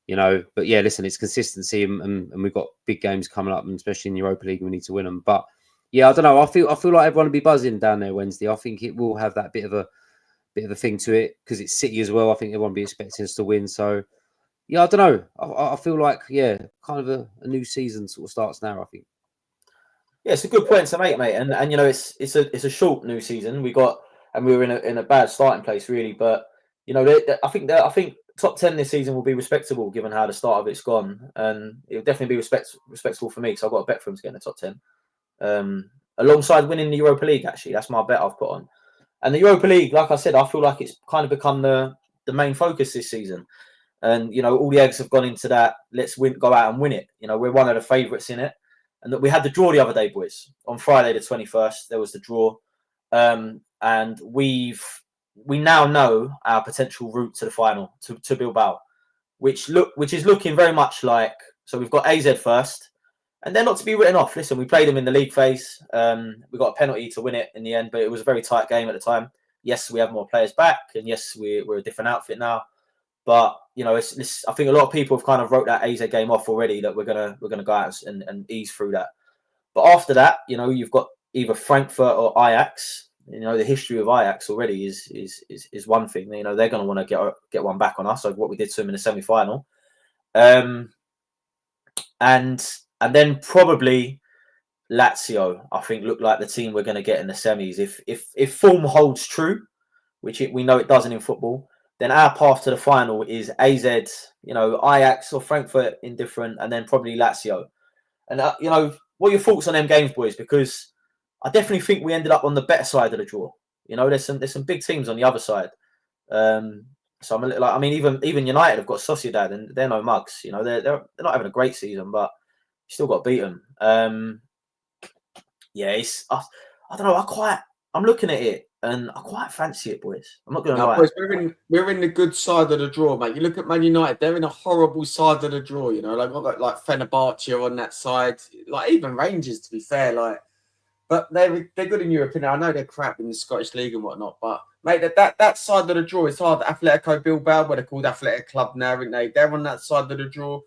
you know. But yeah, listen, it's consistency, and we've got big games coming up, and especially in Europa League, we need to win them. But yeah, I don't know. I feel like everyone will be buzzing down there Wednesday. I think it will have that bit of a thing to it because it's City as well. I think everyone will be expecting us to win. So yeah, I don't know. I feel like kind of a new season sort of starts now, I think. yeah, it's a good point to make, mate. And you know, it's a short new season. We were in a bad starting place really, but you know, I think top 10 this season will be respectable given how the start of it's gone, and it'll definitely be respectable for me because I've got a bet for him to get in the top 10. Alongside winning the Europa League, actually, that's my bet I've put on. And the Europa League, like I said, I feel like it's kind of become the main focus this season. And you know, all the eggs have gone into that. Let's go out and win it. You know, we're one of the favourites in it. And that we had the draw the other day, boys. On Friday the 21st, there was the draw, and we now know our potential route to the final to Bilbao, which is looking very much like. So we've got AZ first. And they're not to be written off. Listen, we played them in the league phase. We got a penalty to win it in the end, but it was a very tight game at the time. Yes, we have more players back, and yes, we're a different outfit now. But you know, I think a lot of people have kind of wrote that AZ game off already. That we're gonna go out and ease through that. But after that, you know, you've got either Frankfurt or Ajax. You know, the history of Ajax already is one thing. You know, they're going to want to get one back on us over what we did to them in the semi-final. And then probably Lazio, I think, look like the team we're going to get in the semis. If form holds true, which we know it doesn't in football, then our path to the final is AZ, you know, Ajax or Frankfurt indifferent, and then probably Lazio. And, you know, what are your thoughts on them games, boys? Because I definitely think we ended up on the better side of the draw. You know, there's some big teams on the other side. So I'm a little like, I mean, even United have got Sociedad, and they're no mugs. You know, they're not having a great season, but you still got to beat them. Yeah, I don't know. I'm looking at it, and I quite fancy it, boys. I'm not going to lie. Boys, we're in the good side of the draw, mate. You look at Man United; they're in a horrible side of the draw. You know, like I've got like Fenerbahce on that side, like even Rangers, to be fair. Like, but they're good in Europe. Now I know they're crap in the Scottish League and whatnot, but mate, that side of the draw is hard. Atletico Bilbao, what they're called Athletic Club now, aren't they? They're on that side of the draw.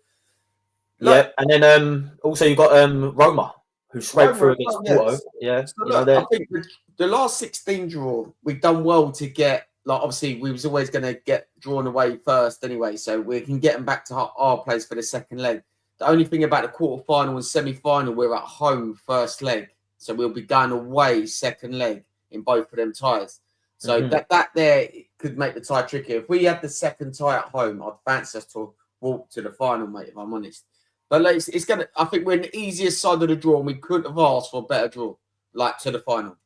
Yeah, and then also you've got Roma, who scraped through against Porto. Yeah, so look, I think the last 16 draw, we've done well to get. Like, obviously, we was always going to get drawn away first anyway, so we can get them back to our place for the second leg. The only thing about the quarter-final and semi-final, we're at home first leg, so we'll be going away second leg in both of them ties. So that there could make the tie tricky. If we had the second tie at home, I'd fancy us to walk to the final, mate, if I'm honest. But like, it's gonna. I think we're in the easiest side of the draw, and we couldn't have asked for a better draw, like to the final.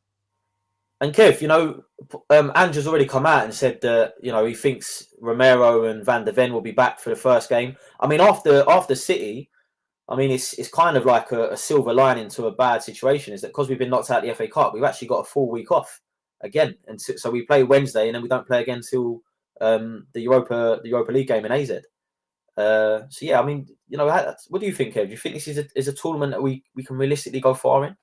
And Kev, you know, Andrew's already come out and said that, you know, he thinks Romero and Van der Ven will be back for the first game. I mean, after City, I mean, it's kind of like a silver lining to a bad situation, is that because we've been knocked out of the FA Cup, we've actually got a full week off again, and so we play Wednesday, and then we don't play again till the Europa League game in AZ. So yeah, I mean, what do you think, Kev? Do you think this is a tournament that we can realistically go far in?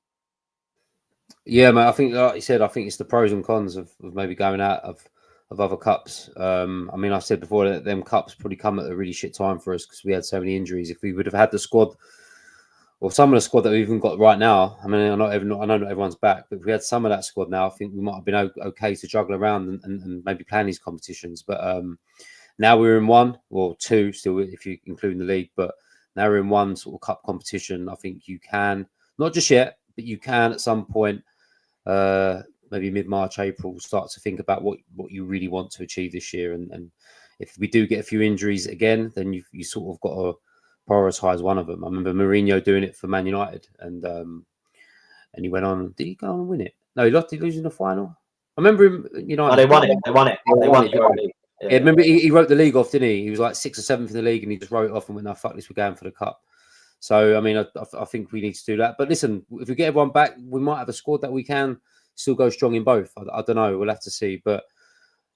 Yeah, mate. I think, like you said, I think it's the pros and cons of maybe going out of other cups. I mean, I said before that them cups probably come at a really shit time for us because we had so many injuries. If we would have had the squad, or some of the squad that we've even got right now, I mean, I know not everyone's back, but if we had some of that squad now, I think we might have been okay to juggle around and maybe plan these competitions. But now we're in one or two still, if you include the league, but now we're in one sort of cup competition. I think you can, not just yet, but you can at some point, maybe mid-March, April, start to think about what you really want to achieve this year. And if we do get a few injuries again, then you sort of got to prioritise one of them. I remember Mourinho doing it for Man United, and he went on. Did he go on and win it? No, he lost. He lose in the final. I remember him. No, they won it. They won it. They won it. Yeah, remember he wrote the league off, didn't he? He was like 6th or 7th in the league, and he just wrote it off and went, "No, fuck this, we're going for the cup." So I mean, I think we need to do that. But listen, if we get everyone back, we might have a squad that we can still go strong in both. I don't know. We'll have to see. But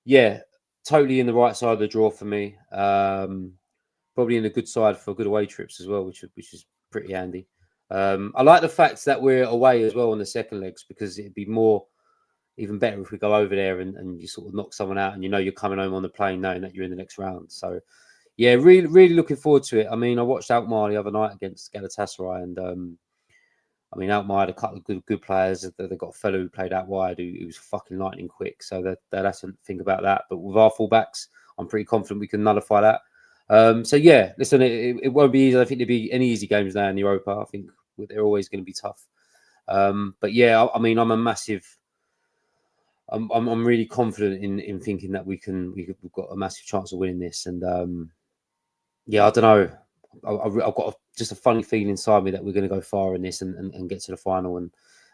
yeah, totally in the right side of the draw for me. Probably in the good side for good away trips as well, which is pretty handy. I like the fact that we're away as well on the second legs, because it'd be even better if we go over there and you sort of knock someone out and you're coming home on the plane knowing that you're in the next round. So yeah, really, really looking forward to it. I mean, I watched Alkmaar the other night against Galatasaray, and I mean, Alkmaar had a couple of good players. They've got a fellow who played out wide who was fucking lightning quick. So they'll have to think about that. But with our fullbacks, I'm pretty confident we can nullify that. So yeah, listen, it won't be easy. I think there'll be any easy games now in Europa. I think they're always going to be tough. But yeah, I mean, I'm really confident in thinking that we've got a massive chance of winning this. And yeah, I don't know. I've got just a funny feeling inside me that we're going to go far in this and get to the final, and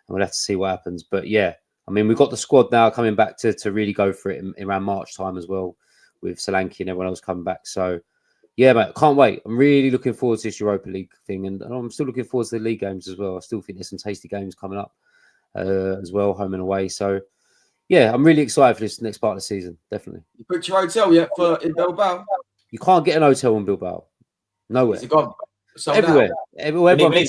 we'll have to see what happens. But yeah, I mean, we've got the squad now coming back to really go for it in around March time as well, with Solanke and everyone else coming back. So yeah, mate, can't wait. I'm really looking forward to this Europa League thing, and I'm still looking forward to the league games as well. I still think there's some tasty games coming up as well, home and away. So yeah, I'm really excited for this next part of the season. Definitely. You booked your hotel yet in Bilbao? You can't get an hotel in Bilbao. Nowhere. Is it gone? Everywhere. We need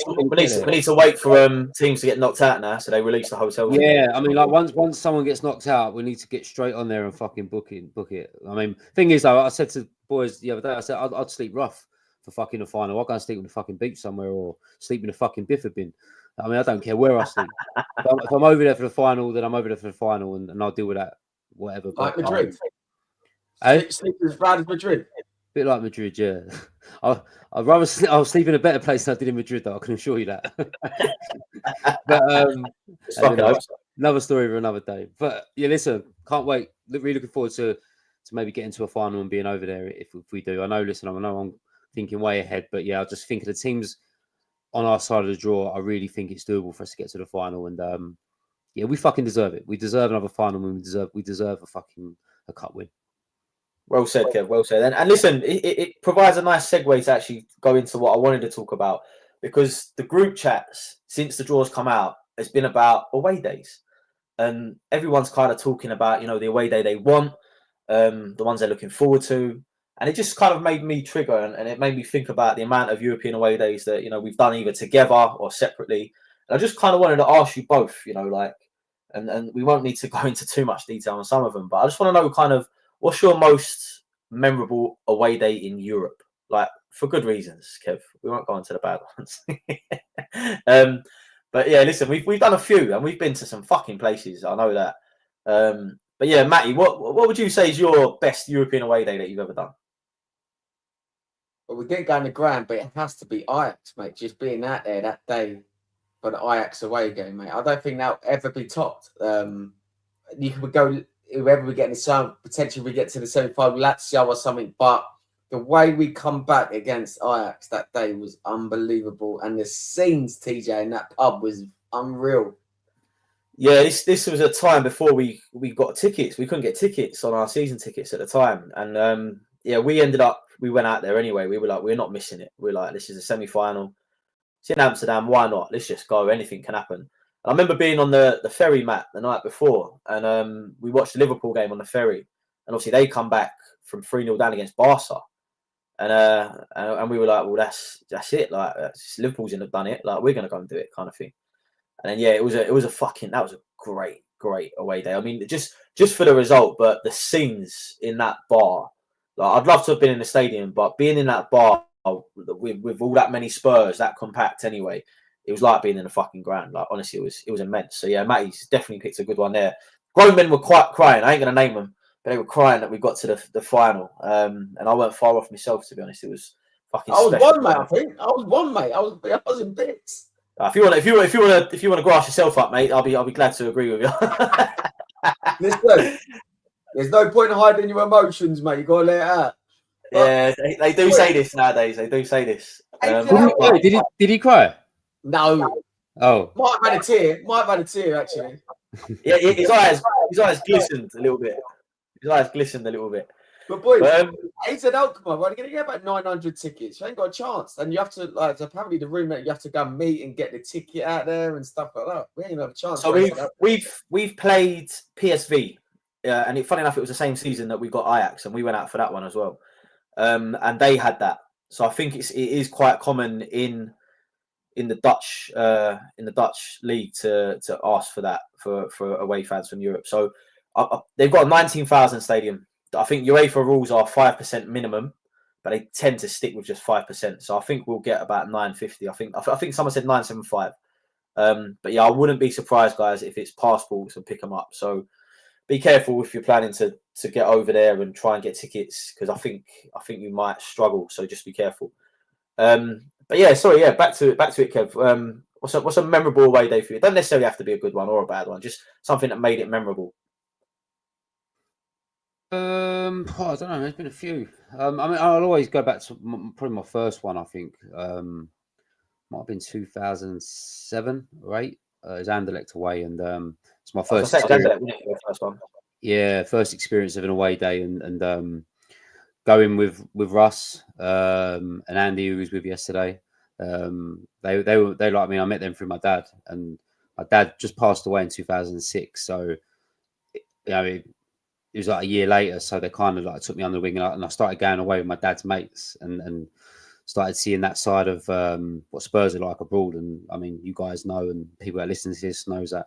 to wait for teams to get knocked out now, so they release the hotels. Yeah, I mean, like once someone gets knocked out, we need to get straight on there and fucking book it. I mean, thing is though, I said to the boys the other day, I said I'd sleep rough for fucking the final. I'll go and sleep on the fucking beach somewhere, or sleep in a fucking biffa bin. I mean, I don't care where I sleep. If I'm over there for the final, then I'm over there for the final, and I'll deal with that, whatever. Like Madrid. Sleep as bad as Madrid. Bit like Madrid, yeah. I'd rather I'll sleep in a better place than I did in Madrid, though. I can assure you that. But another story for another day. But yeah, listen, can't wait. Really looking forward to maybe getting to a final and being over there if we do. I know I'm thinking way ahead, but yeah, I just think of the teams on our side of the draw. I really think it's doable for us to get to the final, and yeah, we fucking deserve it. We deserve another final, and we deserve a cup win. Well said, Kev. Well said. And listen, it provides a nice segue to actually go into what I wanted to talk about, because the group chats since the draws come out has been about away days, and everyone's kind of talking about the away day they want, the ones they're looking forward to, and it just kind of made me trigger, and it made me think about the amount of European away days that we've done either together or separately. And I just kind of wanted to ask you both, and we won't need to go into too much detail on some of them, but I just want to know kind of, what's your most memorable away day in Europe? Like, for good reasons, Kev. We won't go into the bad ones. But yeah, listen, we've done a few, and we've been to some fucking places. I know that. But yeah, Matty, what would you say is your best European away day that you've ever done? Well, we didn't go in the ground, but it has to be Ajax, mate. Just being out there that day for the Ajax away game, mate. I don't think that'll ever be topped. You could go. Whoever we get in the semi, potentially we get to the semi-final, Lazio or something. But the way we come back against Ajax that day was unbelievable, and the scenes, TJ, in that pub was unreal. Yeah, this was a time before we got tickets. We couldn't get tickets on our season tickets at the time, and yeah, we went out there anyway. We were like, we're not missing it. We're like, this is a semi-final. It's in Amsterdam. Why not? Let's just go. Anything can happen. I remember being on the ferry, Matt, the night before, and we watched the Liverpool game on the ferry. And obviously they come back from 3-0 down against Barca. And we were like, well, that's it. Like Liverpool's have done it. Like we're gonna go and do it, kind of thing. And then that was a great away day. I mean, just for the result, but the scenes in that bar. Like I'd love to have been in the stadium, but being in that bar with all that many Spurs, that compact anyway, it was like being in the fucking ground. Like honestly, it was immense. So yeah, Matty's definitely picked a good one there. Grown men were quite crying. I ain't gonna name them, but they were crying that we got to the final. And I weren't far off myself, to be honest. It was fucking. I was special. one, mate. I think I was one, mate. I was in bits. If you want to grass yourself up, mate, I'll be glad to agree with you. Listen, there's no point in hiding your emotions, mate. You gotta let it out. Yeah, they do say this nowadays. They do say this. Did he cry? No. Oh, Might have had a tear actually. Yeah, his eyes glistened a little bit. But boys, he said, "Oh, come on, we're going to get about 900 tickets. You ain't got a chance." And you have to, apparently the roommate, you have to go and meet and get the ticket out there and stuff like that. We ain't have a chance. So we've played PSV, and funny enough, it was the same season that we got Ajax, and we went out for that one as well. And they had that. So I think it is quite common in the Dutch league to ask for that for away fans from Europe. So they've got a 19,000 stadium. I think UEFA rules are 5% minimum, but they tend to stick with just 5%. So I think we'll get about 950. I think someone said 975. But yeah, I wouldn't be surprised, guys, if it's passports and pick them up. So be careful if you're planning to get over there and try and get tickets, because I think you might struggle. So just be careful. But yeah, sorry, yeah, back to it, Kev. What's a memorable away day for you? It doesn't necessarily have to be a good one or a bad one, just something that made it memorable. I don't know. There's been a few. I mean, I'll always go back to probably my first one. I think might have been 2007 or 8. It was Anderlecht away, and it's my first first one. Yeah, first experience of an away day, and going with Russ and Andy, who was with yesterday. They like me. I met them through my dad, and my dad just passed away in 2006. So it was like a year later, so they kind of like took me under the wing, and I started going away with my dad's mates, and started seeing that side of what Spurs are like abroad. And I mean, you guys know, and people that listen to this knows that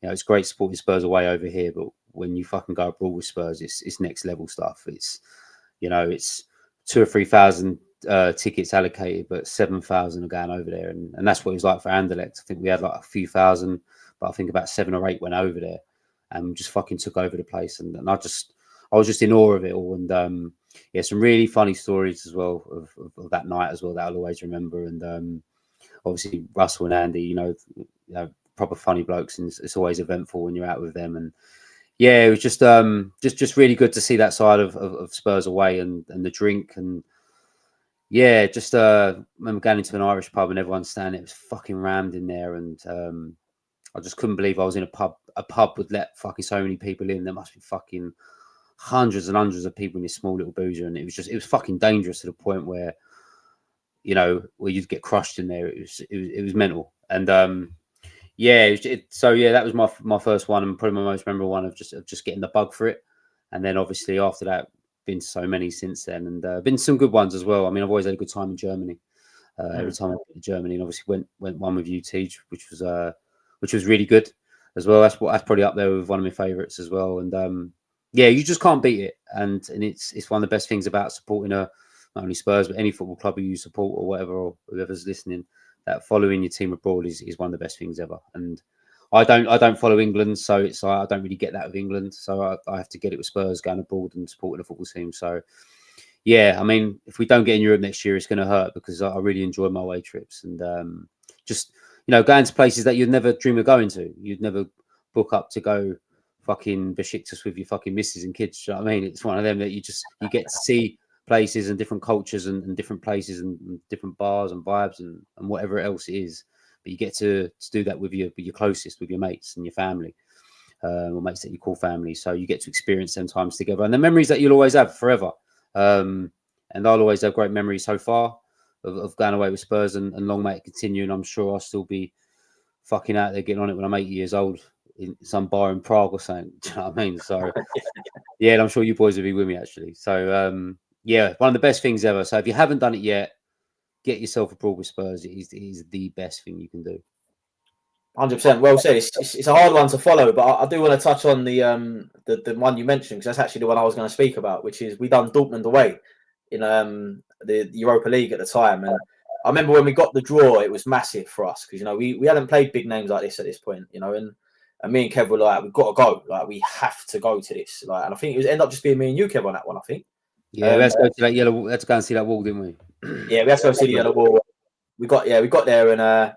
it's great supporting Spurs away over here, but when you fucking go abroad with Spurs, it's next level stuff. It's it's 2,000 or 3,000 tickets allocated, but 7,000 are going over there, and that's what it was like for Anderlecht. I think we had like a few thousand, but I think about 7 or 8 went over there. And just fucking took over the place, and I was just in awe of it all. And some really funny stories as well of that night as well that I'll always remember. And obviously Russell and Andy, proper funny blokes, and it's always eventful when you're out with them. And yeah, it was just really good to see that side of Spurs away, and the drink. And yeah, just remember going into an Irish pub and everyone standing, it was fucking rammed in there, and I just couldn't believe I was in a pub would let fucking so many people in. There must be fucking hundreds and hundreds of people in this small little boozer, and it was fucking dangerous to the point where where you'd get crushed in there. It was mental. And that was my first one, and probably my most memorable one of just getting the bug for it. And then obviously after that, been so many since then, and been some good ones as well. I mean, I've always had a good time in Germany. Every time I went to Germany, and obviously went one with you, Tej, which was really good as well. That's probably up there with one of my favourites as well. And you just can't beat it. And it's one of the best things about supporting not only Spurs but any football club you support or whatever, or whoever's listening. That following your team abroad is one of the best things ever. And I don't follow England, so it's I don't really get that with England. So I have to get it with Spurs going abroad and supporting a football team. So yeah, I mean, if we don't get in Europe next year, it's going to hurt, because I really enjoy my away trips, and just going to places that you'd never dream of going to. You'd never book up to go fucking Besiktas with your fucking missus and kids. You know what I mean? It's one of them that you get to see places and different cultures and different places and different bars and vibes and whatever else it is. But you get to do that with your closest, with your mates and your family, or mates that you call family. So you get to experience them times together, and the memories that you'll always have forever. And I'll always have great memories so far of going away with Spurs, and long may it continue. And I'm sure I'll still be fucking out there getting on it when I'm 80 years old in some bar in Prague or something. Do you know what I mean? So yeah, and I'm sure you boys will be with me actually. So Yeah, one of the best things ever. So if you haven't done it yet, get yourself abroad with Spurs. It is the best thing you can do. 100%. Well said. It's a hard one to follow, but I do want to touch on the one you mentioned, because that's actually the one I was going to speak about, which is we done Dortmund away in the Europa League at the time, and I remember when we got the draw, it was massive for us because we hadn't played big names like this at this point, and me and Kev were like, we've got to go, like we have to go to this, like, and I think it was end up just being me and you, Kev, on that one. I think. Yeah, let's go to that yellow. Let's go and see that wall, didn't we? Yeah, we had to go see the yellow wall. We got there, and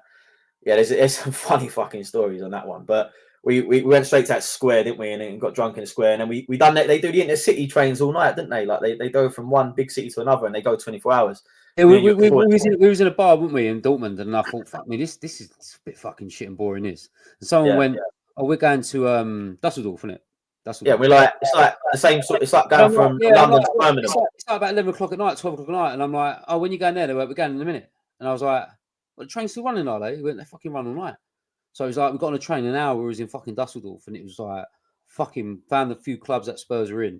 there's some funny fucking stories on that one, but we went straight to that square, didn't we? And then got drunk in the square, and then we done that. They do the intercity trains all night, didn't they? Like they go from one big city to another, and they go 24 hours. Yeah, we was in a bar, weren't we, in Dortmund? And I thought, fuck me, this is a bit fucking shit and boring. This, and someone went, "Oh, we're going to Dusseldorf, isn't it?" Dusseldorf. Yeah, we're like, it's like the same sort. It's like going from London to Birmingham. It's like about 11 o'clock at night, 12 o'clock at night, and I'm like, "Oh, when you going there?" They went, "We're going in a minute." And I was like, "Well, the train's still running, are they?" He went, "They fucking run all night." So it was like, we got on a train an hour. We was in fucking Dusseldorf, and it was like, fucking found a few clubs that Spurs were in.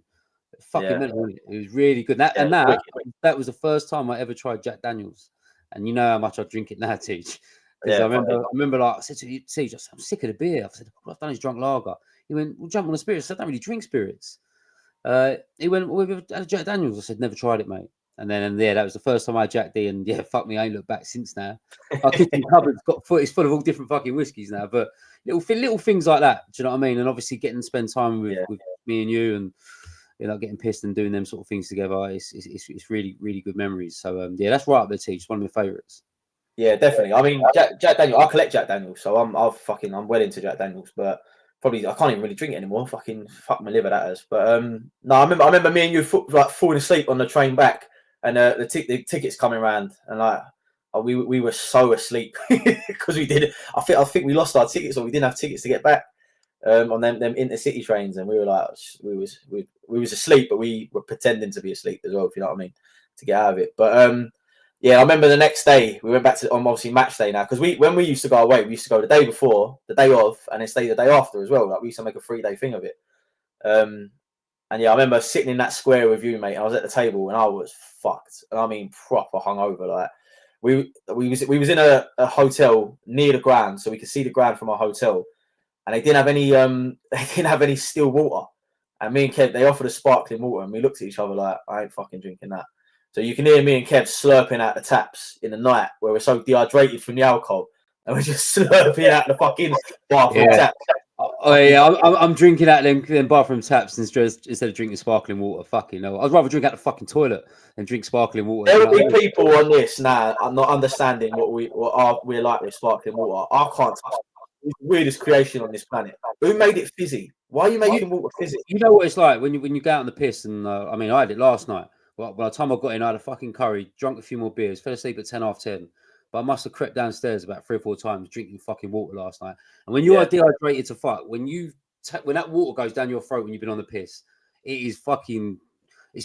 Fucking mental, it was really good. That was the first time I ever tried Jack Daniels, and you know how much I drink it now, Teach. Because I remember, like I said to Teach, I'm sick of the beer. I said, all I've done is drunk lager. He went, "We'll jump on the spirits." I said, "I don't really drink spirits." He went, "Well, we've had Jack Daniels." I said, "Never tried it, mate." And then that was the first time I had Jack D, and fuck me, I ain't looked back since now. Our kitchen cupboard's it's full of all different fucking whiskies now, but little things like that. Do you know what I mean? And obviously getting to spend time with me and you, and getting pissed and doing them sort of things together. It's really, really good memories. So that's right up there, Teach. It's one of my favourites. Yeah, definitely. I mean, Jack Daniels. I collect Jack Daniels, so I'm well into Jack Daniels, but probably I can't even really drink it anymore. Fucking fuck my liver, that is. But no, I remember me and you falling asleep on the train back, and the tickets coming around, and like we were so asleep because we did. I think we lost our tickets, or we didn't have tickets to get back on them intercity trains, and we were like we was asleep, but we were pretending to be asleep as well, if you know what I mean, to get out of it. But I remember the next day we went back to obviously match day now, because when we used to go away, we used to go the day before, the day of, and then stay the day after as well. Like we used to make a 3-day thing of it. And I remember sitting in that square with you, mate. I was at the table and I was fucked, and I mean proper hungover. Like we was in a hotel near the ground, so we could see the ground from our hotel, and they didn't have any still water. And me and Kev, they offered us sparkling water, and we looked at each other like, I ain't fucking drinking that. So you can hear me and Kev slurping out the taps in the night where we're so dehydrated from the alcohol, and we're just slurping out the fucking bathroom taps. Oh yeah, I'm drinking out them bathroom taps instead of drinking sparkling water. Fucking no, I'd rather drink out the fucking toilet than drink sparkling water. There will be people on this now. I'm not understanding what we're like with sparkling water. I can't touch it. It's the weirdest creation on this planet. Who made it fizzy? Why are you making water fizzy? You know what it's like when you go out on the piss, and I mean, I had it last night. Well, by the time I got in, I had a fucking curry, drunk a few more beers, fell asleep at 10:30. But I must have crept downstairs about 3 or 4 times drinking fucking water last night. And when you are dehydrated to fuck, when that water goes down your throat when you've been on the piss, it's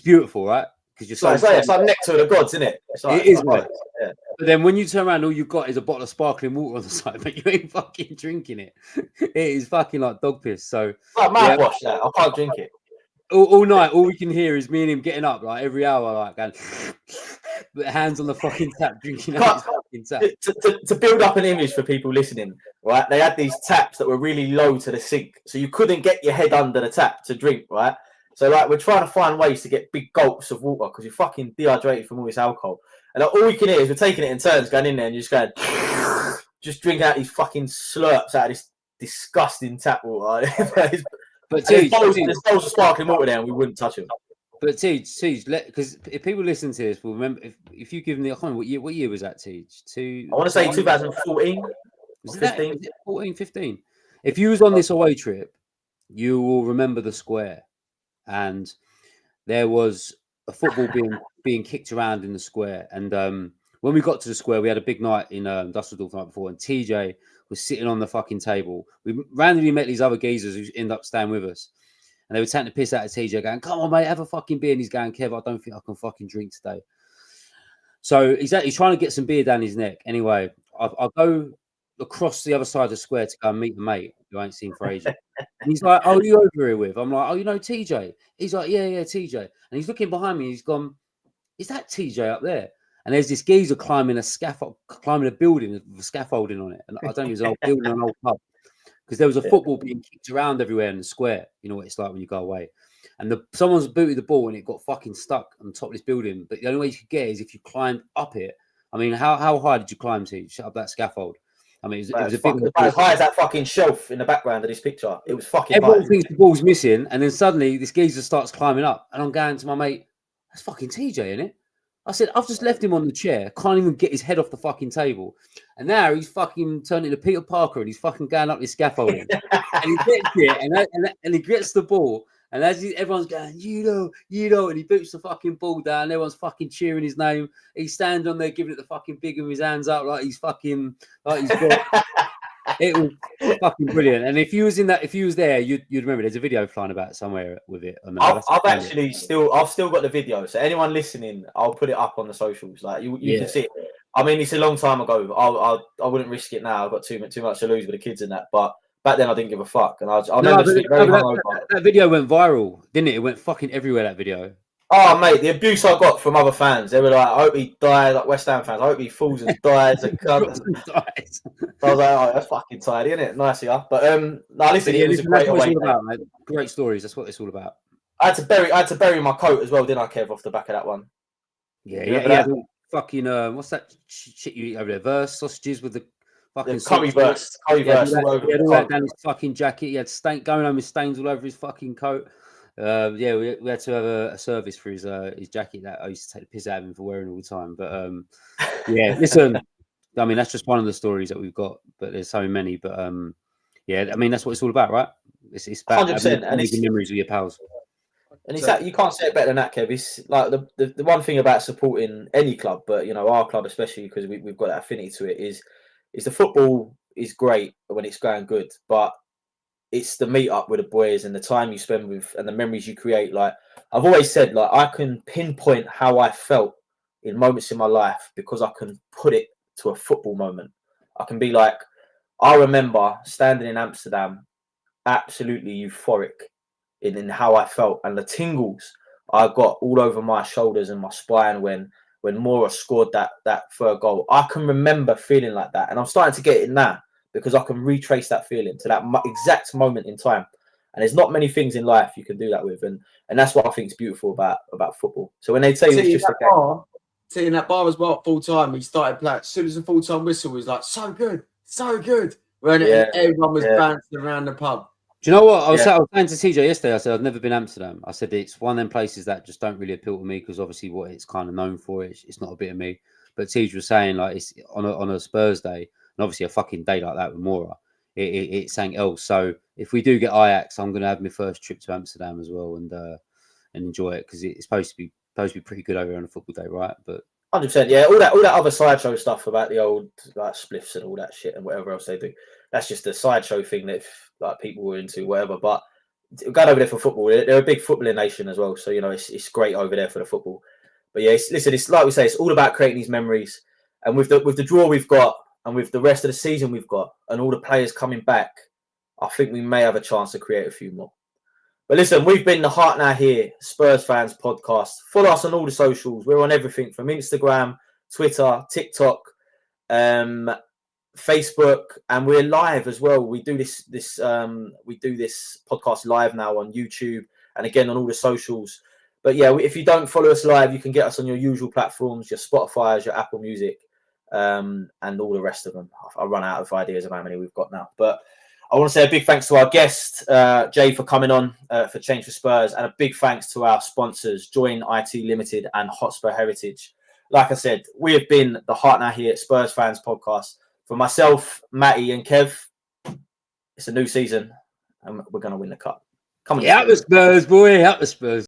beautiful, right? Because you're it's like nectar of the gods, isn't it? It is, right? Yeah. But then when you turn around, all you've got is a bottle of sparkling water on the side, but you ain't fucking drinking it. It is fucking like dog piss. So like mouthwash now. I can't drink it. All night, all we can hear is me and him getting up like every hour, like going, hands on the fucking tap, drinking out his fucking tap. To build up an image for people listening, right? They had these taps that were really low to the sink, so you couldn't get your head under the tap to drink, right? So like we're trying to find ways to get big gulps of water because you're fucking dehydrated from all this alcohol, and all we can hear is we're taking it in turns, going in there and just going, just drink out these fucking slurps out of this disgusting tap water. But there's bottles of sparkling water there, and we wouldn't touch them. But Teach, because if people listen to this, will remember if you give them the, I can't remember what year was that, Teach? I want to say 2014. Was it 14, 15? If you was on this away trip, you will remember the square, and there was a football being kicked around in the square. And when we got to the square, we had a big night in Dusseldorf the night before, and TJ was sitting on the fucking table. We randomly met these other geezers who ended up staying with us. And they were taking the piss out of TJ, going, "Come on, mate, have a fucking beer." And he's going, "Kev, I don't think I can fucking drink today." So he's trying to get some beer down his neck. Anyway, I go across the other side of the square to go and meet the mate who I ain't seen for ages. And he's like, "Oh, you over here with?" I'm like, "Oh, you know TJ?" He's like, "Yeah, TJ." And he's looking behind me. He's gone, is that TJ up there? And there's this geezer climbing a building with scaffolding on it. And I don't know if it was an old building or an old pub. Because there was a football being kicked around everywhere in the square. You know what it's like when you go away. And someone's booted the ball and it got fucking stuck on top of this building. But the only way you could get it is if you climbed up it. I mean, how high did you climb to shut up that scaffold? I mean, it was a bit as high as that fucking shelf in the background of this picture. It was fucking everyone high. thinks the ball's missing, and then suddenly this geezer starts climbing up. And I'm going to my mate, that's fucking TJ, isn't it? I said, I've just left him on the chair. Can't even get his head off the fucking table. And now he's fucking turned into Peter Parker and he's fucking going up this scaffolding. And he gets it and he gets the ball. And as everyone's going, you know, and he boots the fucking ball down. Everyone's fucking cheering his name. He's standing on there giving it the fucking big of his hands up like he's got. It was fucking brilliant. And if you was there, you'd remember. There's a video flying about somewhere with it. I've still got the video. So anyone listening, I'll put it up on the socials. Like you can see it. I mean, it's a long time ago. I wouldn't risk it now. I've got too much to lose with the kids in that. But back then, I didn't give a fuck. And that video went viral, didn't it? It went fucking everywhere. That video. Oh, mate, the abuse I got from other fans. They were like, I hope he dies, like West Ham fans. I hope he falls and dies. So I was like, oh, that's fucking tight, isn't it? Nice, yeah. But no, listen, it was a great away. Great stories. That's what it's all about. I had to bury my coat as well, didn't I, Kev, off the back of that one? Yeah. Fucking what's that shit you eat over there? Verse sausages with the fucking curry burst all over. He had all that down his fucking jacket. He had going home with stains all over his fucking coat. We had to have a service for his jacket that I used to take the piss out of him for wearing all the time. But listen, I mean that's just one of the stories that we've got, but there's so many. But I mean that's what it's all about, right? It's about 100%, and it's memories with your pals. And it's that you can't say it better than that, Kev. It's like the one thing about supporting any club, but you know our club especially because we've got that affinity to it is the football is great when it's going good, but it's the meet up with the boys and the time you spend with and the memories you create. Like I've always said, like I can pinpoint how I felt in moments in my life because I can put it to a football moment. I can be like, I remember standing in Amsterdam, absolutely euphoric in how I felt and the tingles I got all over my shoulders and my spine when Mora scored that third goal. I can remember feeling like that, and I'm starting to get it now. Because I can retrace that feeling to that exact moment in time, and there's not many things in life you can do that with, and that's what I think is beautiful about football. So when they tell you it's just sitting in that bar as well full time, he started playing. As soon as the full time whistle was like, so good. When everyone was bouncing around the pub. Do you know what I was saying to TJ yesterday? I said I've never been to Amsterdam. I said it's one of them places that just don't really appeal to me because obviously what it's kind of known for, it's not a bit of me. But TJ was saying like it's on a Spurs day. And obviously a fucking day like that with Mora, it's something else. So if we do get Ajax, I'm going to have my first trip to Amsterdam as well and enjoy it because it's supposed to be pretty good over on a football day, right? But 100%, yeah. All that other sideshow stuff about the old like spliffs and all that shit and whatever else they do. That's just a sideshow thing that like people were into, whatever. But going over there for football, they're a big footballing nation as well. So you know it's great over there for the football. But yeah, it's like we say, it's all about creating these memories. And with the draw we've got. And with the rest of the season we've got and all the players coming back, I think we may have a chance to create a few more. But listen, we've been the Heart Now Here Spurs Fans podcast. Follow us on all the socials. We're on everything from Instagram, Twitter, TikTok, Facebook, and we're live as well. We do this podcast live now on YouTube and again on all the socials. But yeah, if you don't follow us live, you can get us on your usual platforms, your Spotify's, your Apple Music. And all the rest of them. I run out of ideas of how many we've got now. But I want to say a big thanks to our guest, Jay, for coming on for Change for Spurs, and a big thanks to our sponsors, Join IT Limited and Hotspur Heritage. Like I said, we have been the Heart Now Here Spurs Fans podcast. For myself, Matty, and Kev, it's a new season, and we're going to win the cup. Come on, yeah, the Spurs, boy, out the Spurs.